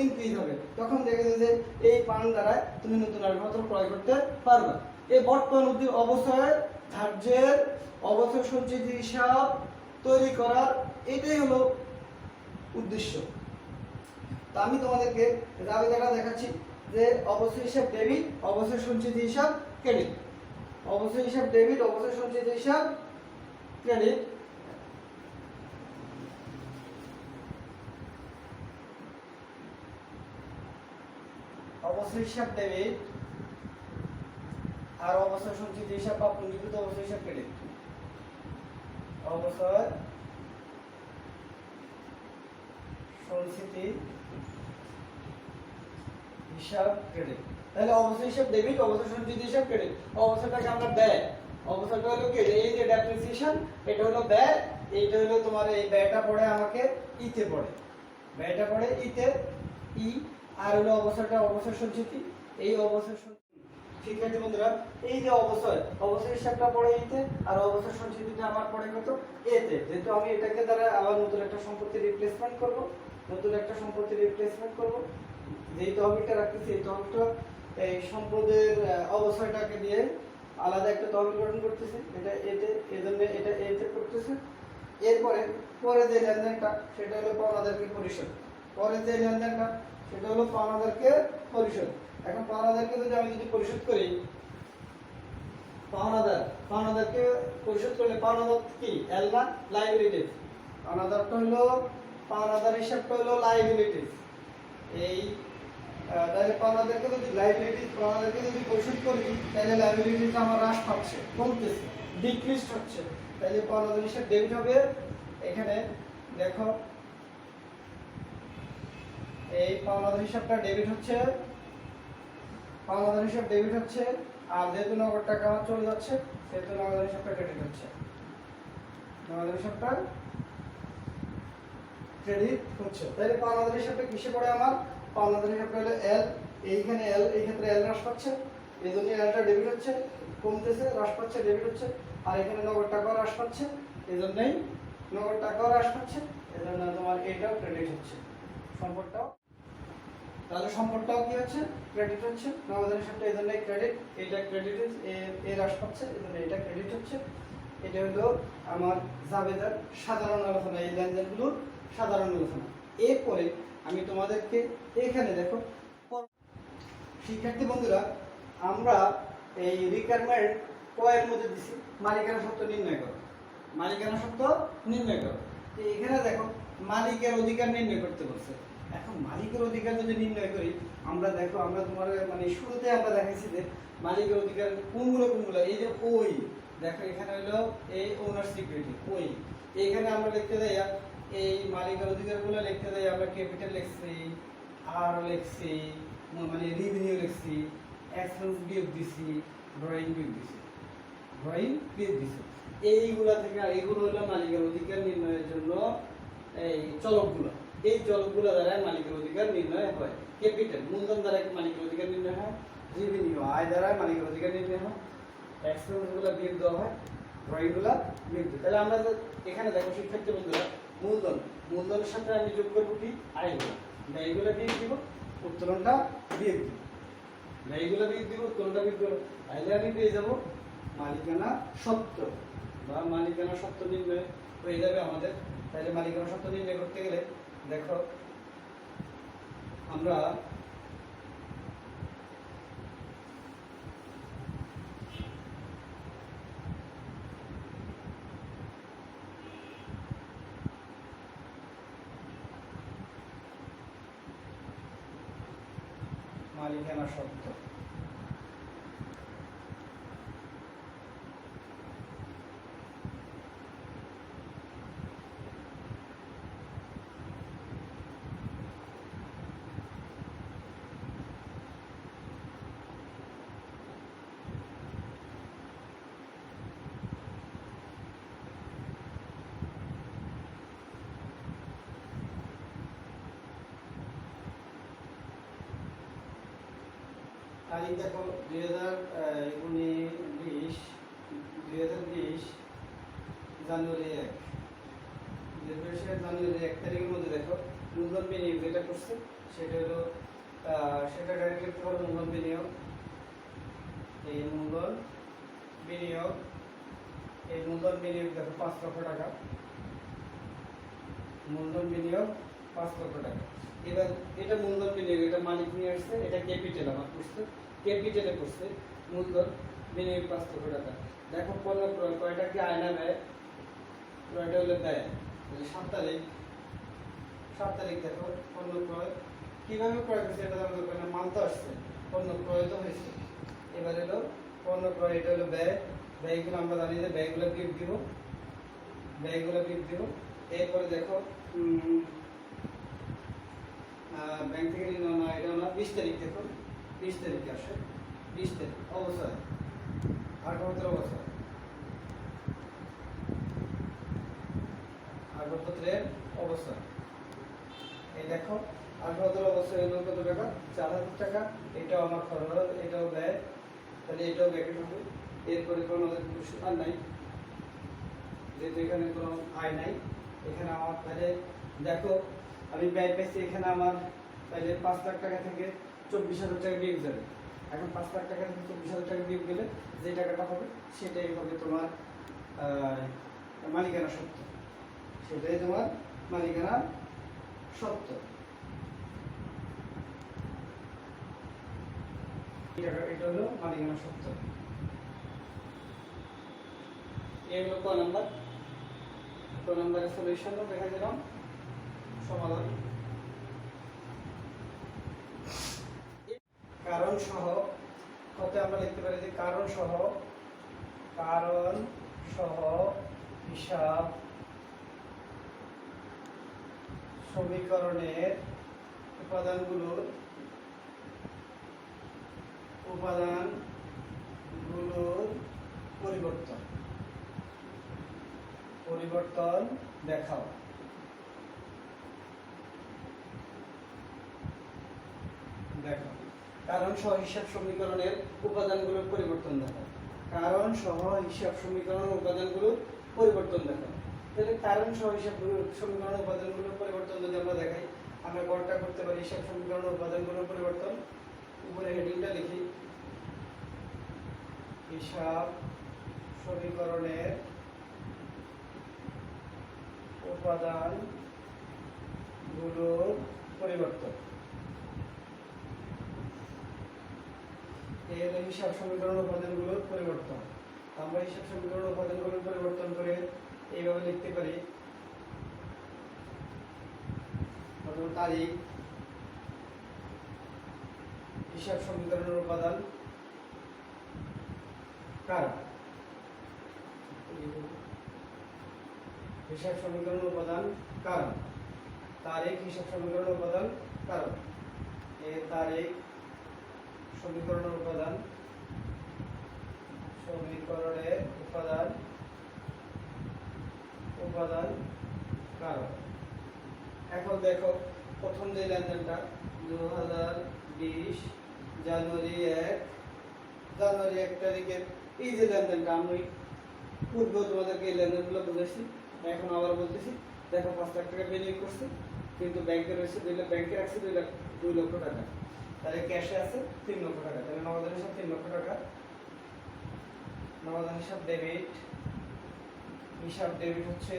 ইনক্রিজ হবে, তখন দেখে যে এই ফান্ড দ্বারা তুমি নতুন আসবাবপত্র ক্রয় করতে পারবে। এই বর্তমান অবস্থায় ধার্যের অবসর সঞ্চিতি হিসাব তৈরি করার এটাই হলো উদ্দেশ্য। তা আমি তোমাদেরকে জাবেদাটা দেখাচ্ছি যে অবসর হিসাব ডেবিট, অবসর সঞ্চিতি হিসাব ক্রেডিট, অবসর হিসাব ডেবিট, অবসর সঞ্চিতি হিসাব ক্রেডিট। অবসর হিসাব ডেবিট আর অবসর সঞ্চিতি হিসাব বা পুঞ্জীভূত অবসর হিসাব ক্রেডিট, অবসর সঞ্চিতি হিসাব ক্রেডিট। তাহলে অবসর হিসাব ডেবিট, অবসর সঞ্চিতি হিসাব ক্রেডিট। অবসরটাকে আমরা ব্যয়, অবসরটা হলো কি, এই যে ডেপ্রিসিয়েশন, এটা হলো ব্যয়, এইটা হলো তোমার এই ব্যয়টা পড়ে আমাকে ইতে পড়ে, ব্যয়টা পড়ে ইতে, আর হলো অবসরটা অবসর সঞ্চিতি, এই অবসর শিক্ষার্থী বন্ধুরা, এই যে অবসর হিসাবটা পড়ে ইতে আর অবসর সঞ্চিতিটা আমার পড়ে কত এতে, যেহেতু আমি এটাকে দ্বারা আবার নতুন একটা সম্পত্তি রিপ্লেসমেন্ট করব, যেই তহবিলটা রাখতেছি এই তহবিলটা এই সম্পদের অবসরটাকে দিয়ে আলাদা একটা তহবিল গঠন করতেছি, এটা এতে, এজন্য এটা এতে করতেছে। এরপরে যে লেনদেনটা সেটা হলো পাওনাদারকে পরিশোধ, এখন পাওনাদারকে যদি আমি পরিশোধ করি, পাওনাদারকে পরিশোধ করলে পাওনাদার কি এল না লায়াবিলিটি, পাওনাদার হিসাবটা হলো লায়াবিলিটি, এই তাহলে পাওনাদারকে যদি পাওনাদারকে যদি পরিশোধ করি তাহলে লায়াবিলিটিটা আমার হ্রাস পাচ্ছে, কমতেছে, ডিক্রিজ হচ্ছে। তাহলে পাওনাদার হিসাব ডেবিট হবে। এখানে দেখো এই পাওনাদার হিসাবটা ডেবিট হচ্ছে, পাওনাদার হিসাব ডেবিট হচ্ছে, আর যেহেতু নগদ টাকা আমার চলে যাচ্ছে সেহেতু নগদ হিসাবটা ক্রেডিট হচ্ছে, নগদ হিসাবটা ক্রেডিট হচ্ছে। তাহলে পাওনাদার হিসাবটা কিসে পড়ে আমার? পাওনাদার হিসাবটা হলো এল, এইখানে এল, এই ক্ষেত্রে এল হ্রাস পাচ্ছে, এই জন্য এলটা ডেবিট হচ্ছে, কমতেছে, হ্রাস পাচ্ছে, ডেবিট হচ্ছে। আর এখানে নগদ টাকাও হ্রাস পাচ্ছে, এই জন্যই নগদ টাকাও হ্রাস পাচ্ছে, এই জন্য তোমার এটাও ক্রেডিট হচ্ছে, সম্পদটাও। তাহলে সম্পদটাও কি হচ্ছে? ক্রেডিট হচ্ছে। নগদ হিসাবটা এই জন্যই ক্রেডিট, এটা ক্রেডিট এর হ্রাস পাচ্ছে, এই জন্য এটা ক্রেডিট হচ্ছে। এটা হলো আমার জাবেদার সাধারণ আলোচনা, এই লেনদেনগুলোর সাধারণ আলোচনা। এরপরে আমি তোমাদেরকে এখানে দেখো শিক্ষার্থী বন্ধুরা, আমরা এই রিকোয়ারমেন্ট কয়ের মধ্যে দিছি মালিকানা সত্ত্ব নির্ণয় করো, মালিকানা সত্ত্ব নির্ণয় করো। তো এখানে দেখো মালিকের অধিকার নির্ণয় করতে বলছে। এখন মালিকের অধিকার যদি নির্ণয় করি, আমরা দেখো আমরা তোমার মানে শুরুতে আমরা দেখাইছি যে মালিকের অধিকার কোনগুলো কোনগুলো, এই যে ওই দেখো এখানে হলো এই ওনার সিকিউরিটি ওই, এইখানে আমরা লিখতে দেই এই মালিকের অধিকারগুলো লিখতে দেই আমরা ক্যাপিটাল লিখছি, আর লিখছি, মানে রেভিনিউ লিখছি, এক্সপেন্স বিয়োগ দিছি, ড্রয়িং বিয়োগ দিছি, ড্রয়িং বিয়োগ দিছি। এইগুলা থেকে এইগুলো হলো মালিকের অধিকার নির্ণয়ের জন্য এই চলকগুলো, এই চলকগুলো দ্বারা মালিকের অধিকার নির্ণয় হয়। ক্যাপিটাল মূলধন দ্বারা মালিকের অধিকার নির্ণয় হয়, রেভিনিউ আয় দ্বারা মালিকের অধিকার নির্ণয় হয়, এক্সপেন্সগুলো বিয়োগ দেওয়া হয়, ড্রয়িংগুলো বিয়োগ দেওয়া। তাহলে আমরা এখানে দেখো শিক্ষার্থী বন্ধুরা, মূলধন, মূলধনের সাথে আমি যোগ করবো কি আয়গুলো, ব্যয়গুলো বিয়োগ দিব, উত্তোলনটা বিয়োগ দিব, ব্যয়গুলো বিয়োগ দিব, উত্তোলনটা বিয়োগ করবো, তাহলে আমি পেয়ে যাবো মালিকানা সত্ত্ব বা মালিকানা সত্ত্ব নির্ণয় হয়ে যাবে আমাদের। তাহলে মালিকানা সত্ত্ব নির্ণয় করতে গেলে দেখো আমরা মালিকানা সত্ত্ব তারিখ দেখো 2020 জানুয়ারি 1, জানুয়ারি 1 তারিখের মধ্যে দেখো মূলধন বিনিয়োগ যেটা করছে সেটা হলো সেটা ডাইরেক্ট লিখতে পারো মূলধন বিনিয়োগ, এই মূলধন বিনিয়োগ, এই মূলধন বিনিয়োগ দেখো 5 লক্ষ টাকা, মূলধন বিনিয়োগ 5 লক্ষ টাকা। এবার এটা মূলধন বিনিয়োগ, এটা মালিক নিয়ে আসছে, এটা ক্যাপিটাল আমার করছে, ক্যাপিটালে করছে মূলধন বিনিয়োগ 5 লক্ষ টাকা। দেখো পণ্য ক্রয়, কয়টা কি আয় না ব্যয়? ক্রয়টা হলো ব্যয়, তাহলে 7 তারিখ দেখো পণ্য ক্রয় কিভাবে ক্রয় করছে এটা আমাদের দরকার না, মাল তো আসছে, পণ্য ক্রয় তো হয়েছে। এবার হলো পণ্য ক্রয়, এটা হলো ব্যয়, ব্যয়গুলো আমরা জানি যে ব্যয়গুলো বিয়োগ দিব, ব্যয়গুলো বিয়োগ দিব। এরপরে দেখো ব্যাংক থেকে ঋণ না, এটা না 20 তারিখ দেখো 20 তারিখে আসে, 20 তারিখ অবসর 18 অবসর, আগরপত্রের অবসর। এই দেখো 18 অবসর এলো কত টাকা? 4000 টাকা। এটাও আমার খরচ, এটাও ব্যয়, তাহলে এটাও ব্যাকেট হবে। এরপরে কোনো আর নাই, যেহেতু এখানে কোনো আয় নাই, এখানে আমার তাহলে দেখো আমি ব্যয় পেয়েছি, এখানে আমার তাহলে 5 লাখ টাকা থেকে 24,000 টাকা বিয়োগ যাবে। এখন 5 লাখ টাকা থেকে 24,000 টাকা বিয়োগ গেলে যে টাকাটা হবে সেটাই হবে তোমার মালিকানা সত্ত্ব, সেটাই তোমার মালিকানা সত্ত্ব। এটা হলো মালিকানা সত্ত্ব। এই হলো ক নাম্বারের সলিউশন দেখা দিলাম, সমাধান। সহ কত আমরা লিখতে পারি যে কারণ সহ হিসাব সমীকরণের উপাদানগুলোর পরিবর্তন দেখাও। দেখো কারণ সহ হিসাব সমীকরণের উপাদানগুলোর পরিবর্তন দেখাও। কারণ সহ হিসাব সমীকরণের উপাদানগুলোর পরিবর্তন দেখাও। তাহলে কারণ সহ হিসাব সমীকরণের উপাদানগুলোর পরিবর্তন যদি আমরা দেখাই, আমরা গড়টা করতে পারি হিসাব সমীকরণের উপাদানগুলোর পরিবর্তন। উপরে হেডিংটা লিখি হিসাব সমীকরণের উপাদানগুলোর পরিবর্তন। এই হলো হিসাব সমীকরণের উপাদানগুলোর পরিবর্তন। আমরা হিসাব সমীকরণের উপাদানগুলোর পরিবর্তন করে এইভাবে লিখতে পারি প্রথম তারিখ হিসাব সমীকরণের উপাদান কারণ, হিসাব সমীকরণের উপাদান কারণ, তারিখ হিসাব সমীকরণের উপাদান কারণ, এর তারিখ সমীকরণের উপাদান কারণ। এখন দেখো প্রথম যে লেনদেনটা 2020 জানুয়ারি 1 তারিখের এই যে লেনদেনটা আমি পূর্বে তোমাদেরকে এই লেনদেনগুলো বুঝেছি, এখন আবার বলতেছি। দেখো 5 লাখ টাকা বিনিয়োগ করছে, কিন্তু ব্যাংকে রয়েছে 2 লাখ, ব্যাংকে রাখছে 2 লক্ষ টাকা, তাহলে ক্যাশে আছে 3 লক্ষ টাকা। তাহলে নগদান হিসাব 3 লক্ষ টাকা, নগদান হিসাব ডেবিট। হিসাব ডেবিট হচ্ছে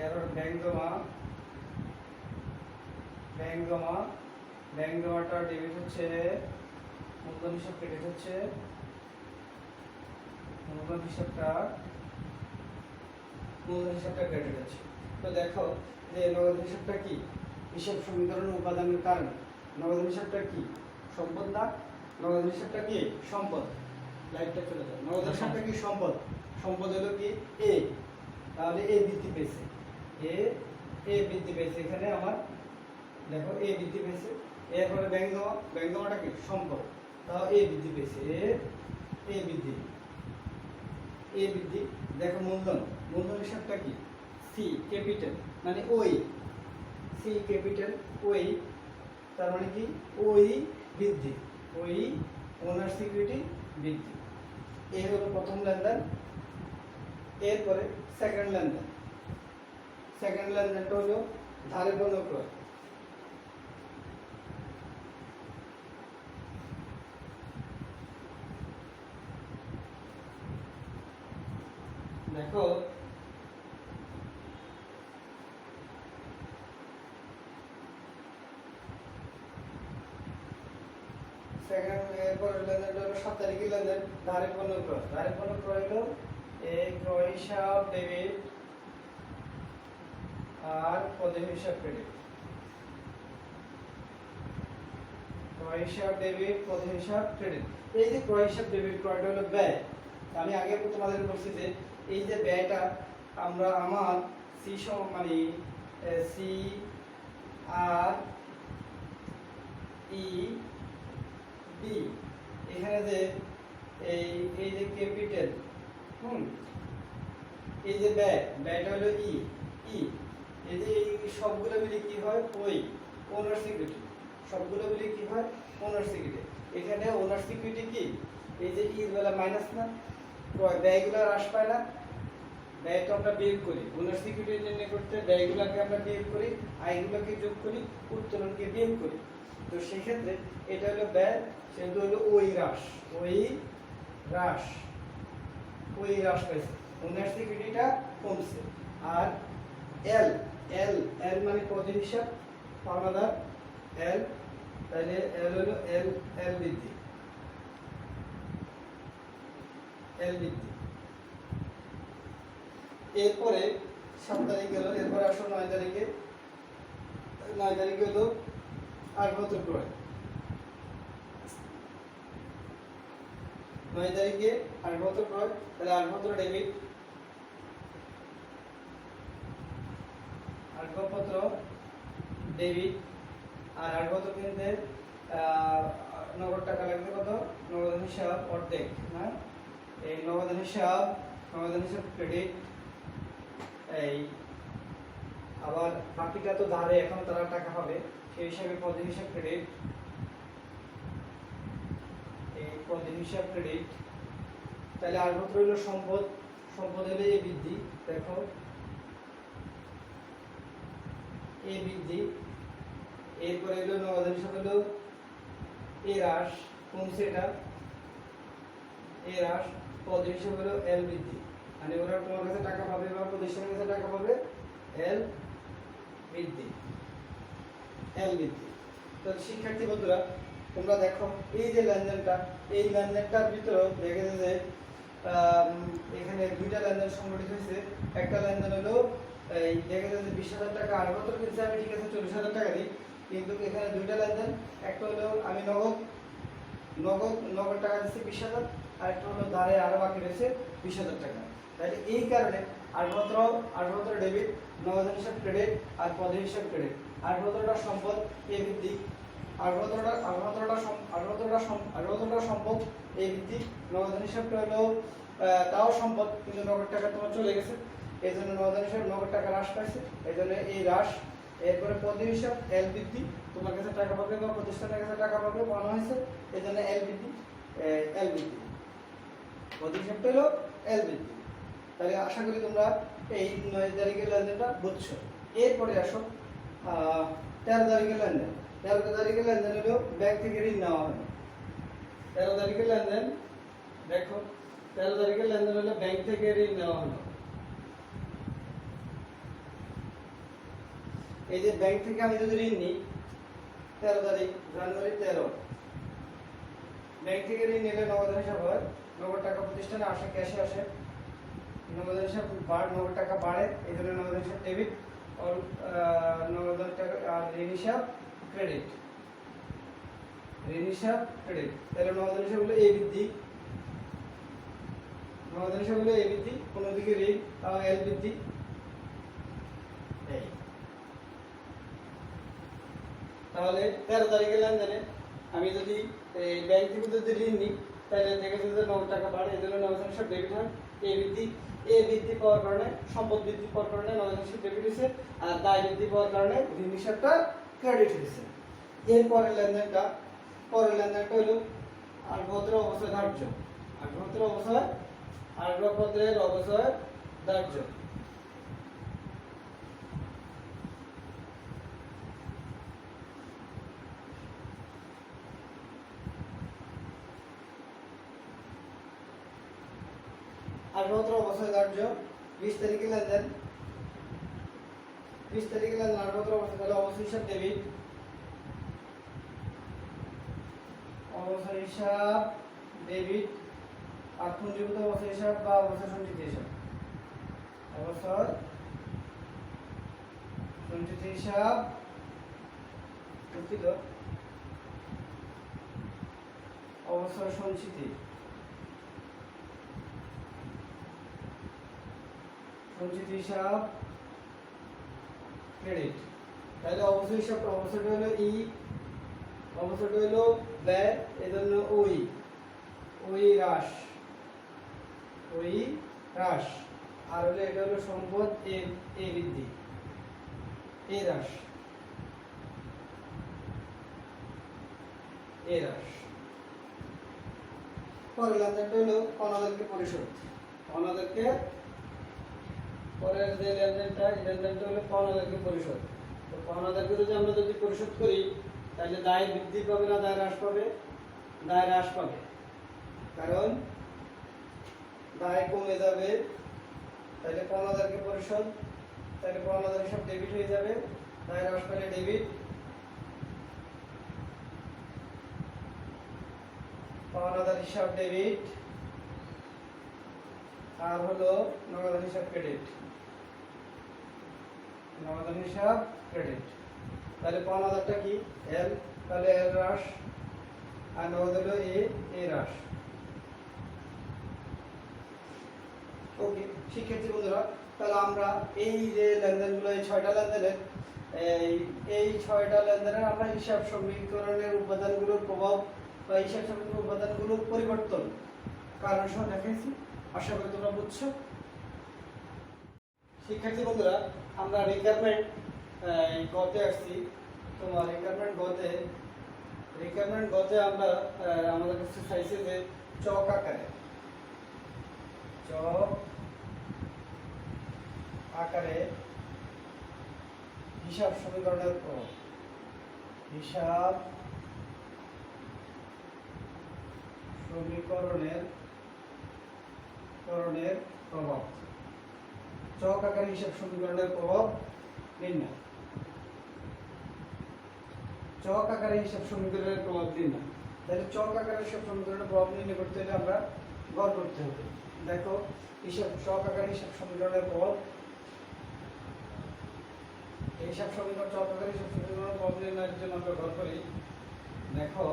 এর ব্যাংক জমাটা ডেবিট হচ্ছে, মূলধন হিসাব ক্রেডিট হচ্ছে, মূলধন হিসাবটা ক্রেডিট হচ্ছে। তো দেখো যে নগদ হিসাবটা কি, হিসাব সমীকরণের উপাদানের কারণ। নগদ হিসাবটা কি সম্পদ না, নগদ হিসাবটা কি সম্পদ। লাইটটা চলে যায়। নগদ হিসাবটা কি সম্পদ, সম্পদ হলো কি এ, তাহলে এ বৃদ্ধি পেয়েছে, এ বৃদ্ধি পেয়েছে। এখানে আমার দেখো এ বৃদ্ধি পেয়েছে, এরপরে ব্যাংক জমাটা কি সম্পদ, তাও এ বৃদ্ধি পেয়েছে, এ বৃদ্ধি। দেখো মূলধন হিসাবটা কি সি ক্যাপিটাল, মানে ওই সি ক্যাপিটাল ওই, তার মানে কি ওই বৃদ্ধি, ওই ওনার সিকিউরিটি বৃদ্ধি। এই হলো প্রথম লেনদেন। এরপরে সেকেন্ড লেনদেনটা হলো ধারে পণ্য ক্রয়। দেখো সেকেন্ড এরপর লেনদেনটা হলো 7 তারিখের লেনদেন, ধারে পণ্য ক্রয়। ধারে পণ্য ক্রয় হলো এই ক্রয় হিসাব ডেবিট আর পদের হিসাব ক্রেডিট। ক্রয় হিসাব ডেবিট, পদের হিসাব ক্রেডিট। এই যে ক্রয় হিসাব ডেবিট, ক্রয়টা হলো ব্যয়। আমি আগে তোমাদের বলছি যে এই যে ব্যয়টা আমরা আমার সি মানে সি আর ই বি, এখানে যে এই যে ক্যাপিটাল, এই যে ব্যয়টা হলো ই, এই যে এই সবগুলো মিলে কি হয় ওই ওনার সিকিউরিটি, সবগুলো মিলে কি হয় ওনার সিকিউরিটি। এখানে ওনার সিকিউরিটি কি এই যে ই বেলা মাইনাস না, ব্যয়গুলো হ্রাস পায় না, ব্যয়টা আমরা বিয়োগ করি। ওনার সিকিউরিটি নির্ণয় করতে ব্যয়গুলোকে আমরা বিয়োগ করি, আয়গুলোকে যোগ করি, উত্তোলনকে বিয়োগ করি। তো সেই ক্ষেত্রে এটা হলো ব্যয়, সেটা হলো ওই হ্রাস পাইছে, ওনার সিকিউরিটিটা কমছে। আর এল মানে পদের হিসাব পাওনাদার এল, তাহলে এল হলো এল বৃদ্ধি। এরপরে 7 তারিখ গেল, এরপরে আসো 9 তারিখে। 9 তারিখে হলো আসবাবপত্র ক্রয়। 9 তারিখে আসবাবপত্র ক্রয়, তাহলে আসবাবপত্র ডেবিট, আসবাবপত্র ডেবিট। আর আসবাবপত্র কিনতে নগদ টাকা লাগবে কত, নগদ হিসাব অর্ধেক না, এই নগদ হিসাব ক্রেডিট। এই আবার বাকিটা তো ধারে, এখন তারা টাকা পাবে, সেই হিসাবে পদের হিসাব ক্রেডিট, এই পদের হিসাব ক্রেডিট। তাহলে আসবাবপত্র হলো সম্পদ, সম্পদ হলে এই বৃদ্ধি, দেখো এই বৃদ্ধি। এরপরে হলো নগদ হিসাব হলো এ হ্রাস, কমছে এটা, এ হ্রাস। পদ হিসাব হলো এল বৃদ্ধি, মানে ওরা তোমার কাছে টাকা পাবে বা প্রতিষ্ঠানের কাছে টাকা পাবে, এল বৃদ্ধি, এল বৃদ্ধি। তো শিক্ষার্থী বন্ধুরা তোমরা দেখো এই যে লেনদেনটা, এই লেনদেনটার ভিতরে দেখে যে এখানে দুইটা লেনদেন সংগঠিত হয়েছে। একটা লেনদেন হলো এই দেখে যে 20,000 টাকা আসবাবপত্র কিনছে আমি, ঠিক আছে 40,000 টাকা দিই, কিন্তু এখানে দুইটা লেনদেন, একটা হলো আমি নগদ টাকা দিচ্ছি 20,000, আর একটা হলো ধারে আরো বাকি রয়েছে 20,000 টাকা। তাহলে এই কারণে আসবাবপত্র ডেবিট, নগদ হিসাব ক্রেডিট, আর পদ হিসাব ক্রেডিট। আসবাবপত্রটা সম্পদ এ ভিত্তিক, আসবাবপত্রটা সম্পদ এই ভিত্তিক। নগদ হিসাবটা হলো তাও সম্পদ, কিন্তু নগদ টাকা তোমার চলে গেছে, এই জন্য নগদ হিসাব নগদ টাকা হ্রাস পাইছে, এই জন্য এই হ্রাস। এরপরে পদ হিসাব এল বৃদ্ধি, তোমার কাছে টাকা পাবে বা প্রতিষ্ঠানের কাছে টাকা পাবে, পাওয়া হয়েছে, এই জন্য এল বৃদ্ধি, এল বৃদ্ধি। পদ হিসাবটা হলো এল বৃদ্ধি। তাহলে আশা করি তোমরা এই 9 তারিখের লেনদেনটা বুঝছো। এরপরে আসো 13 তারিখের লেনদেন। 13 তারিখের লেনদেন হলো ব্যাংক থেকে ঋণ নেওয়া হবে। 13 তারিখের লেনদেন দেখো, 13 তারিখের লেনদেন হলো ব্যাংক থেকে ঋণ নেওয়া হলো। এই যে ব্যাংক থেকে আমি যদি ঋণ নিই 13 তারিখ জানুয়ারি 13, ব্যাংক থেকে ঋণ নিলে নগদ হিসাব হয়, নগদ টাকা প্রতিষ্ঠানে আসে, ক্যাশে আসে, নগদ হিসাব নগদ টাকা বাড়ে, এই জন্য নগদ হিসাব ডেবিট, নগদ টাকা আর ঋণ হিসাব ক্রেডিট, ঋণ হিসাব ক্রেডিট। তাহলে নগদ হিসাব হলো এ বৃদ্ধি, নগদ হিসাব হলো এ বৃদ্ধি, কোন দিকে ঋণ এল বৃদ্ধি। এই তাহলে 13 তারিখের লেনদেনে আমি যদি এই ব্যাংক থেকে যদি ঋণ নিই, তাহলে দেখা যাচ্ছে যে নগদ টাকা বাড়ে, এই জন্য নগদ হিসাব ডেবিট হয়। এ বৃদ্ধি পাওয়ার কারণে, সম্পদ বৃদ্ধি পাওয়ার কারণে নগদ হিসাব ডেবিট হয়েছে, আর দায় বৃদ্ধি পাওয়ার কারণে ঋণ হিসাবটা ক্রেডিট হয়েছে। এর পরের লেনদেনটা হলো আসবাবপত্রের অবস্থায় ধার্য, আসবাবপত্রের অবস্থায় ধার্য। আসবাবপত্র অবস্থায় ধার্য 20 তারিখের লেনদেন, 20 তারিখের লেনদেন আসবাবপত্র অবস্থায় অবস্থা হিসাব ডেবিট, অবস্থা হিসাব ডেবিট। আর পুঞ্জীভূত অবস্থা হিসাব বা অবস্থা সঞ্চিত হিসাব, অবস্থা সঞ্চিত হিসাব দুঃখিত, অবস্থা সঞ্চিতি, সঞ্চিত হিসাব ক্রেডিট। তাহলে অবস্থা হিসাব, অবস্থাটা হলো ই, অবস্থাটা হলো ব্যয়, এজন্য ওই হ্রাস, আর হলো এটা হলো সম্পদ এ বৃদ্ধি, এ হ্রাস, পরের লেনদেনটা হলো অনাদায়কে পরিশোধ, অনাদায়কে পরের যে লেনদেনটা, এই লেনদেনটা হলো অনাদায়কে পরিশোধ। তো অনাদায়কে যদি আমরা পরিশোধ করি, তাহলে দায় বৃদ্ধি পাবে না দায় হ্রাস পাবে? দায় হ্রাস পাবে, কারণ দায় কমে যাবে। তাহলে অনাদায়কে পরিশোধ, তাহলে অনাদায় হিসাব ডেবিট হয়ে যাবে, দায় হ্রাস পেলে ডেবিট, অনাদায় হিসাব ডেবিট, আর হলো নগদ হিসাব ক্রেডিট, নগদ হিসাব ক্রেডিট। তাহলে অনাদায়টা কি এল, তাহলে এল হ্রাস, আর নগদ হলো এ হ্রাস। ওকে শিক্ষার্থী বন্ধুরা, তাহলে আমরা এই যে লেনদেনগুলো, এই 6টা লেনদেনের এই 6টা লেনদেনের আমরা হিসাব সমীকরণের উপাদানগুলোর প্রভাব বা হিসাব সমীকরণের উপাদানগুলোর পরিবর্তন কারণ সহ দেখাইছি। আশা করি তোমরা বুঝছো। শিক্ষার্থী বন্ধুরা, আমরা রিকোয়ারমেন্ট গতে আসছি। তোমার রিকোয়ারমেন্ট গতে আমরা আমাদের কাছে চাইছে যে চক আকারে হিসাব সমীকরণের প্রভাব, হিসাব সমীকরণের প্রভাব, চক আকারে হিসাব সমীকরণের প্রভাব নির্ণয়। চক আকারে হিসাব সমীকরণের প্রভাব নির্ণয়। তাহলে চক আকারে হিসাব সমীকরণের প্রভাব নির্ণয় করতে হলে আমরা গড় করতে হবে। দেখো চক আকারে হিসাব সমীকরণের প্রভাব, হিসাব সমীকরণ চক আকারে হিসাব সমীকরণের প্রভাব নির্ণয়ের জন্য আমরা গড় করি। দেখো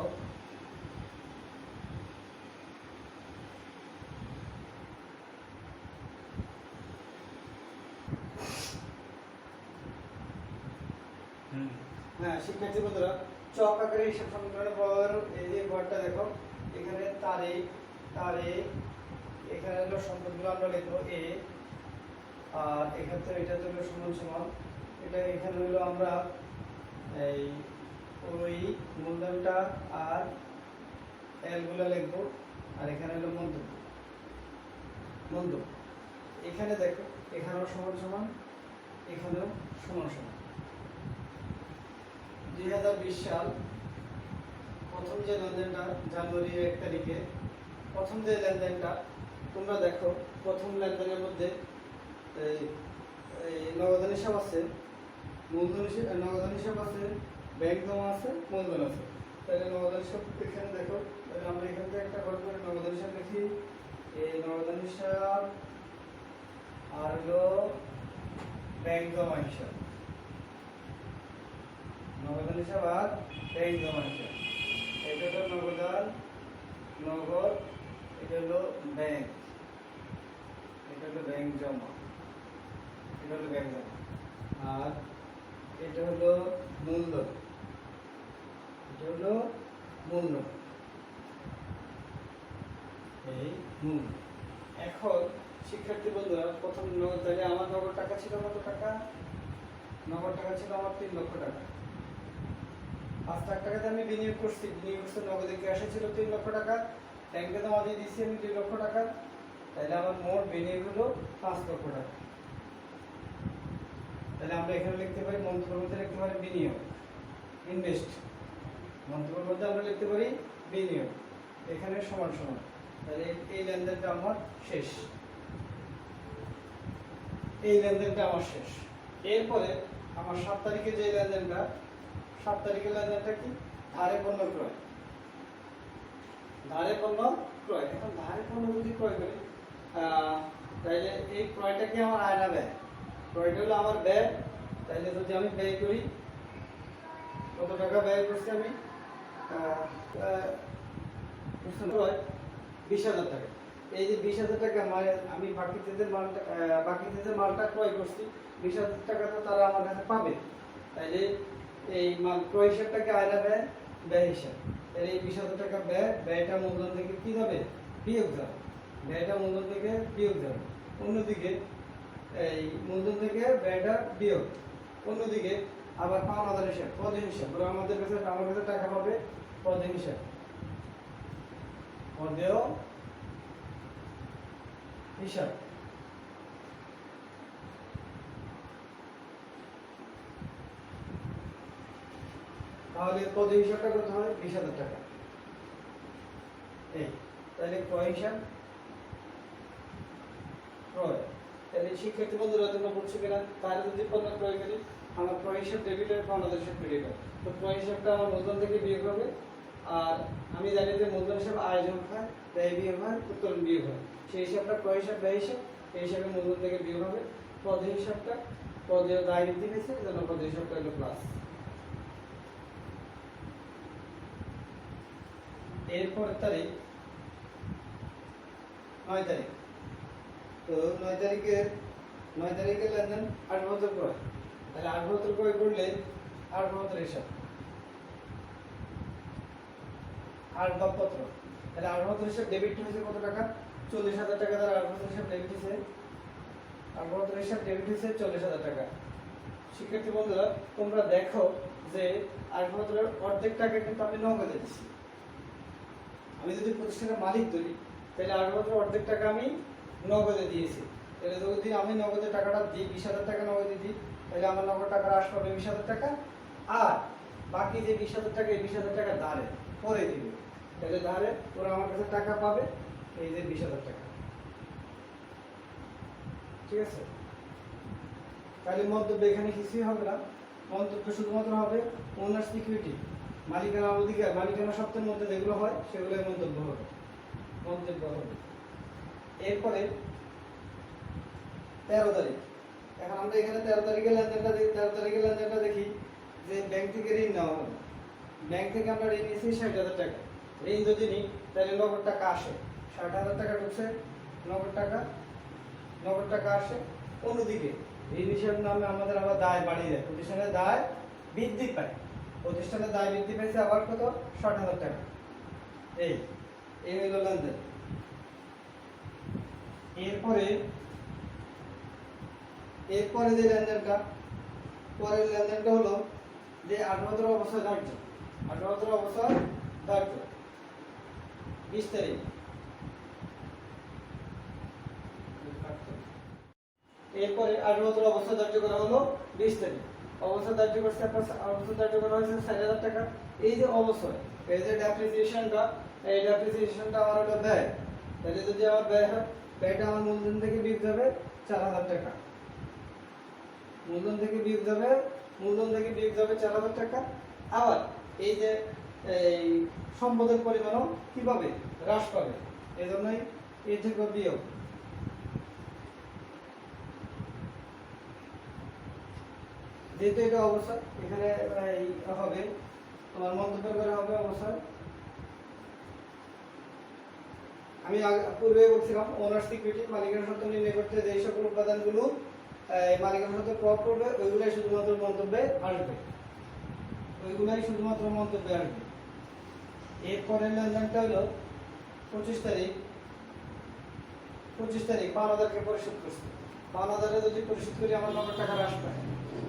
হ্যাঁ শিক্ষার্থী বন্ধুরা, চক আকারে হিসাব সমীকরণের প্রভাবের এই যে গড়টা দেখো, এখানে তারে এখানে হলো সম্পদগুলো আমরা লিখবো এ, আর এক্ষেত্রে এটা হলো সমান সমান, এটা এখানে হলো আমরা এই ওই মূলধনটা আর এল গুলো লিখবো, আর এখানে হলো মন্তব্য। এখানে দেখো এখানেও সমান সমান, এখানেও সমান সমান। 2020 সাল প্রথম যে লেনদেনটা জানুয়ারি 1 তারিখে, প্রথম যে লেনদেনটা তোমরা দেখো, প্রথম লেনদেনের মধ্যে নগদান হিসাব আছে, নগদান হিসাব আছে, ব্যাংক জমা আছে, মূলধন আছে। তাহলে নগদান হিসাব এখানে দেখো, তাহলে আমরা এখান থেকে একটা গড় করে নগদান হিসাব লিখি। এই নগদান হিসাব আর হলো ব্যাংক জমা হিসাব, নগদান হিসাব আর ব্যাংক জমা হিসাব। এটা হলো নগদ, এটা হলো ব্যাংক, এটা হলো ব্যাংক জমা, এটা হলো ব্যাংক জমা, আর এটা হলো মূলধন, এটা হলো মূলধন, এই মূলধন। এখন শিক্ষার্থী বন্ধুরা, প্রথম নগদ, তাহলে আমার নগদ টাকা ছিল কত টাকা? নগদ টাকা ছিল আমার 3 লক্ষ টাকা। 5 লাখ টাকাতে আমি বিনিয়োগ করছি, নগদে ক্যাশে ছিল 3 লক্ষ টাকা, ব্যাংকে জমা দিয়ে দিচ্ছি আমি 2 লক্ষ টাকা। তাহলে আমার মোট বিনিয়োগ হলো 5 লক্ষ টাকা। তাহলে আমরা এখানে লিখতে পারি, মন্তব্যের মধ্যে লিখতে পারি বিনিয়োগ, ইনভেস্ট। মন্তব্যের মধ্যে আমরা লিখতে পারি বিনিয়োগ, এখানে সমান সমান। তাহলে এই লেনদেনটা আমার শেষ, এই লেনদেনটা আমার শেষ। এরপরে আমার 7 তারিখে যে লেনদেনটা, 7 তারিখের লেনদেনটা কি? ধারে পণ্য ক্রয়। ধারে পণ্য ক্রয়। এখন ধারে পণ্য যদি ক্রয় করি, তাহলে এই ক্রয়টা কি আমার আয় না ব্যয়? ক্রয়টা হলো আমার ব্যয়। তাহলে যদি আমি ব্যয় করি, কত টাকা ব্যয় করছি আমি? 20,000 টাকা। এই যে 20,000 টাকা আমি বাকিতে মালটা ক্রয় করছি, 20,000 টাকা তো তারা আমার কাছে পাবে। তাইলে এই মাল ক্রয় হিসাবটাকে আয় না ব্যয়? ব্যয় হিসাব। তাহলে এই 20,000 টাকা ব্যয়টা মূলধন থেকে কি যাবে? বিয়োগ যাবে। ব্যয়টা মূলধন থেকে বিয়োগ যাবে। অন্যদিকে এই মূলধন থেকে ব্যয়টা বিয়োগ, অন্যদিকে আবার পাওনাদার হিসাব, পদে হিসাব। আমার কাছে টাকা পাবে পদে হিসাব, পদেও হিসাব। তাহলে পদে হিসাবটা কত হয়? 20,000 টাকা। এই তাহলে ক্রয় হিসাব, ক্রয়। তাহলে শিক্ষার্থী বন্ধুরা, তোমরা বুঝছো কিনা? তাহলে যদি পণ্য ক্রয় করি, আমার ক্রয় হিসাব ডেবিট আর পাওনাদার হিসাব ক্রেডিট হয়। তো ক্রয় হিসাবটা আমার মূলধন থেকে বিয়োগ হবে। আর আমি জানি যে মূলধন হিসাব আয় যোগ হয়, ব্যয় বিয়োগ হয়, উত্তোলন বিয়োগ হয়। সেই হিসাবটা ক্রয় হিসাব, ব্যয় হিসাব। এই হিসাবে মূলধন থেকে বিয়োগ হবে। পদে হিসাবটা, পদে দায় বৃদ্ধি পেয়েছে, এজন্য পদে হিসাবটা হলো প্লাস। এরপর তারিখ 9 তারিখ। তো 9 তারিখের লেনদেন 8 বছর পর, তাহলে 8 বছর পরে করলে 8 বছর হিসাব 8 বাপত্র, তাহলে 8 বছর হিসাব ডেবিট হয়েছে কত টাকা? 40,000 টাকা দ্বারা 8 বছর হিসাব ডেবিট হয়েছে 8 বছর হিসাব ডেবিট হয়েছে 40,000 টাকা। শিক্ষার্থী বন্ধুরা তোমরা দেখো যে 8 বছরের অর্ধেক টাকা কিন্তু আমি নগদে দিচ্ছি। আমি যদি প্রতিষ্ঠানের মালিক ধরি তাহলে 8 বছরের অর্ধেক টাকা আমি নগদে দিয়েছি। তাহলে যদি আমি নগদে টাকাটা দিই 20,000 টাকা নগদে দিই, তাহলে আমার নগদ টাকা হ্রাস পাবে 20,000 টাকা, আর বাকি যে 20,000 টাকা এই 20,000 টাকা ধারে পরে দিবে, তাহলে ধারে ওরা আমার কাছে টাকা পাবে এই যে 20,000 টাকা। ঠিক আছে, তাহলে মন্তব্য এখানে কিছুই হবে না, মন্তব্য শুধুমাত্র হবে ওনার্স ইকুইটি, মালিকানার অধিকার, মালিকানা সত্ত্বের মধ্যে যেগুলো হয় সেগুলোই মন্তব্য হবে। এরপরে 13 তারিখ, এখন আমরা এখানে 13 তারিখের লেনদেনটা দেখি যে ব্যাংক থেকে ঋণ নেওয়া হবে। ব্যাংক থেকে আমরা ঋণ নিয়েছি 60,000 টাকা। ঋণ যদি নিই তাহলে নগদ টাকা আসে 60,000 টাকা ঢুকছে, নগদ টাকা আসে। অন্যদিকে ঋণ হিসাব নামে আমাদের আবার দায় বাড়িয়ে যায়, প্রতিষ্ঠানের দায় বৃদ্ধি পায়। প্রতিষ্ঠানের দায় বৃদ্ধি পাইছে আবার কত? 60,000 টাকা। এই হলো লেনদেন। এরপরে যে লেনদেনটা, পরের লেনদেনটা হলো যে 8 বছর অবস্থা ধার্য, 8 বছর অবস্থা ধার্য 20 তারিখ। এরপরে 8 বছর অবস্থা ধার্য করা হলো 20 তারিখ। অবস্থা ধার্য করছে অবস্থা ধার্য করা হয়েছে 60,000 টাকা। এই যে অবস্থা, এই যে ডেপ্রিসিয়েশনটা, এই ডেপ্রিসিয়েশনটা আমার হলো ব্যয়। তাহলে যদি আমার ব্যয় হয়, ব্যয়টা আমার মূলধন থেকে বিয়োগ যাবে 4,000 টাকা। মূলধন থেকে বিয়োগ যাবে 4,000 টাকা। আবার এই যে এই সম্পদের পরিমাণও কিভাবে হ্রাস পাবে, এই জন্যই এই থেকে বিয়োগ। যেহেতু এটা অবস্থা, এখানে হবে তোমার মন্তব্য করে হবে অবস্থা। আমি পূর্বে বলছিলাম ওনার্স ইকুইটি, মালিকানা সত্ত্ব নির্ণয় করতে যে সকল উপাদানগুলো মালিকানা সত্ত্বে প্রভাব পড়বে ওইগুলাই শুধুমাত্র মন্তব্যে আসবে, এরপরের লেনদেনটা হলো 25 তারিখ। 5,000কে পরিশোধ করছি। 5,000 যদি পরিশোধ করি আমার নগদ টাকা হ্রাস পায়।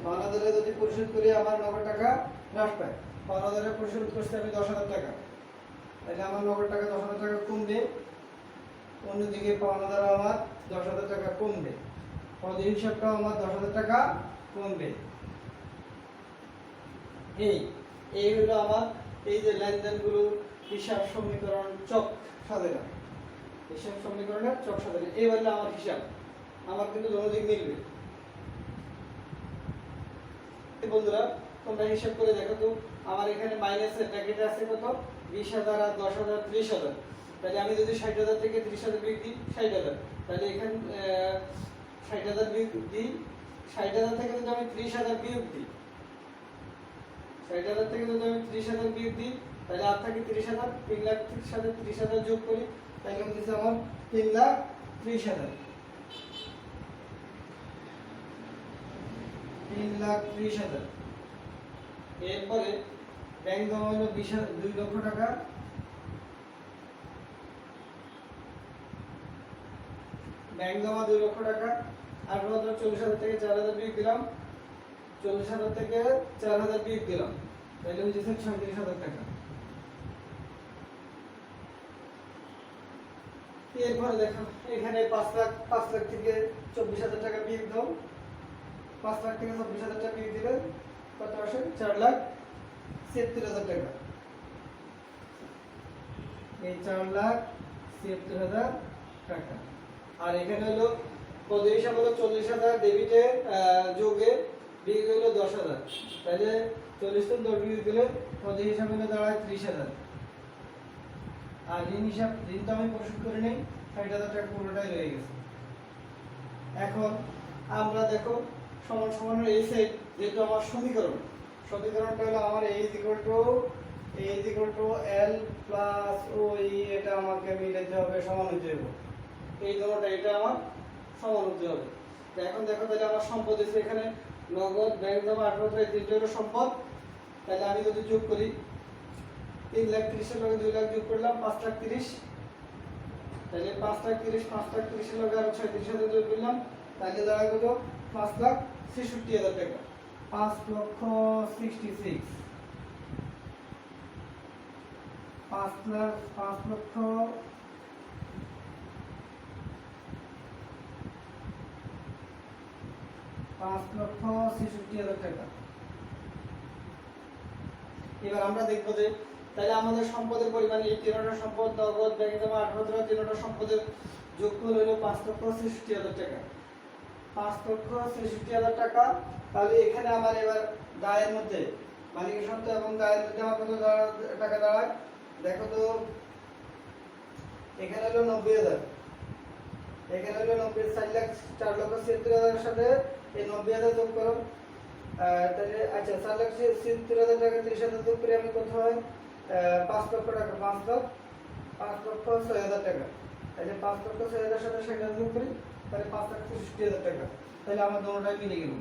5,000 যদি পরিশোধ করি আমার নগদ টাকা হ্রাস পায়। 5,000 পরিশোধ করতে আমি 10,000 টাকা, তাহলে আমার নগদ টাকা 10,000 টাকা কমবে। অন্যদিকে 5,000 আমার 10,000 টাকা কমবে, পদের হিসাবটাও আমার 10,000 টাকা কমবে। এই হলো আমার এই যে লেনদেনগুলো হিসাব সমীকরণ চক সাজানো, হিসাব সমীকরণের চক সাজানো। এই হলো আমার হিসাব, আমার কিন্তু লজিক মিলবে। বন্ধুরা তোমরা হিসাব করে দেখো তো, আমার এখানে মাইনাসের ব্র্যাকেটে আছে কত? 20,000 আর 10,000 30,000। তাহলে আমি যদি 60,000 থেকে 30,000 বিয়োগ দিই 60,000, তাহলে এখানে 60,000 বিয়োগ দিই, 60,000 থেকে যদি আমি 30,000 বিয়োগ দিই, 60,000 থেকে যদি আমি 30,000 বিয়োগ দিই, তাহলে আর থাকে 30,000। 3 লাখ 30,000 যোগ করি, তাহলে হচ্ছে আমার 3,30,000। 3,30,000। এরপরে ব্যাংক জমা হলো 2 লক্ষ টাকা। ব্যাংক জমা 2 লক্ষ টাকা। আর 40,000 থেকে 4,000 বিয়োগ দিলাম, 40,000 থেকে 4,000 বিয়োগ দিলাম, তাহলে হচ্ছে 36,000 টাকা। এরপরে দেখো এখানে 5 লাখ থেকে 24,000 টাকা বিয়োগ দাও। 5 লাখ থেকে 24,000 টাকা বিয়োগ দিলে কত আসে? 4,76,000 টাকা। এই 4,76,000 টাকা। আর এখানে হলো পদের হিসাব হলো 40,000 ডেবিটে যোগে বিয়োগ হলো 10,000, তাহলে 40 থেকে 10 বিয়োগ দিলে পদের হিসাব হলো দাঁড়ায় 30,000। আর ঋণ তো আমি পরিশোধ করে নেই, 60,000 টাকা পুরোটাই রয়ে গেছে। এখন আমরা দেখো সমান সমান এই সেট, যেহেতু আমার সমীকরণটা হলো আমার a = l + o, এটা আমাকে মিলাতে হবে, সমান হতে হবে। এই দুটোটা, এটা আমার সমান হতে হবে। তো এখন দেখো তাহলে আমার সম্পদ আছে এখানে নগদ, ব্যাংক জমা, 18 এই তিনটে হলো সম্পদ। তাহলে আমি যদি যোগ করি 3,30,000 এর লগে 2 লাখ যোগ করলাম 5,30,000, তাহলে 5,30,000 5,30,000 এর লগে আরো 36,000 যোগ করলাম, তাহলে দাঁড়ায় কত 5,66,000 টাকা। 5,66,000 5,66,000 টাকা। এবার আমরা দেখবো যে তাহলে আমাদের সম্পদের পরিমাণ এই তিনটা সম্পদ নগদ, ব্যাংক জমা, 18 তিনটা সম্পদের যোগফল হলো 5,66,000 টাকা। 5,66,000 টাকা। তাহলে এখানে আমার এবার দায়ের মধ্যে মালিকের সত্ত্ব এবং দায়ের মধ্যে আমার কত টাকা দাঁড়ায় দেখো তো। এখানে হলো 90,000, এখানে হলো 90, 4,76,000 এর সাথে এই 90,000 যোগ করো। তাহলে আচ্ছা 4,76,000 টাকা 30,000 যোগ করে আমি কত হয় 5 লক্ষ টাকা, 5,06,000 টাকা। তাহলে 5,06,000 সাথে 60,000 যোগ করি, তাহলে 5,66,000 টাকা। তাহলে আমার দুটোটাই মিলে গেল।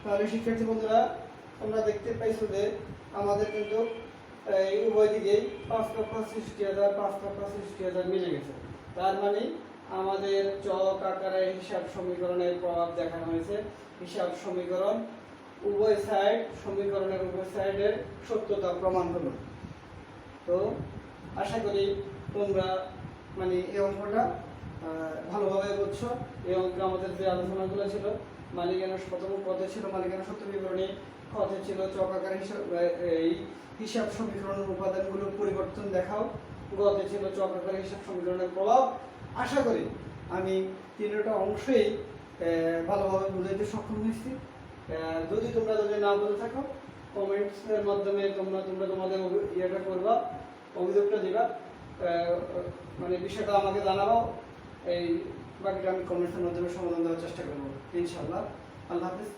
তাহলে শিক্ষার্থী বন্ধুরা তোমরা দেখতে পাইছো যে আমাদের কিন্তু এই উভয় দিকেই 5,66,000 5,66,000 মিলে গেছে। তার মানে আমাদের চক আকারে হিসাব সমীকরণের প্রভাব দেখানো হয়েছে। হিসাব সমীকরণ উভয় সাইড, সমীকরণের উভয় সাইডের সত্যতা প্রমাণ হলো। তো আশা করি তোমরা মানে এই অঙ্কটা ভালোভাবে বুঝছো। এই অঙ্কে আমাদের যে আলোচনাগুলো ছিল, মালিকানা প্রথম পদে ছিল মালিকানা সত্য বিবরণী, খতে ছিল চক আকারে এই হিসাব সমীকরণের উপাদানগুলোর পরিবর্তন দেখাও, গতে ছিল চক আকারে হিসাব সমীকরণের প্রভাব। আশা করি আমি তিনটা অংশই ভালোভাবে বুঝাইতে সক্ষম হয়েছি। যদি না বুঝে থাকো কমেন্টস এর মাধ্যমে তোমরা তোমাদের ইয়েটা করবা, অভিযোগটা দিবা, মানে বিষয়টা আমাকে জানাবো। এই বাকিটা আমি কমেন্টসের মাধ্যমে সমাধান দেওয়ার চেষ্টা করবো ইনশাআল্লাহ। আল্লাহ হাফেজ।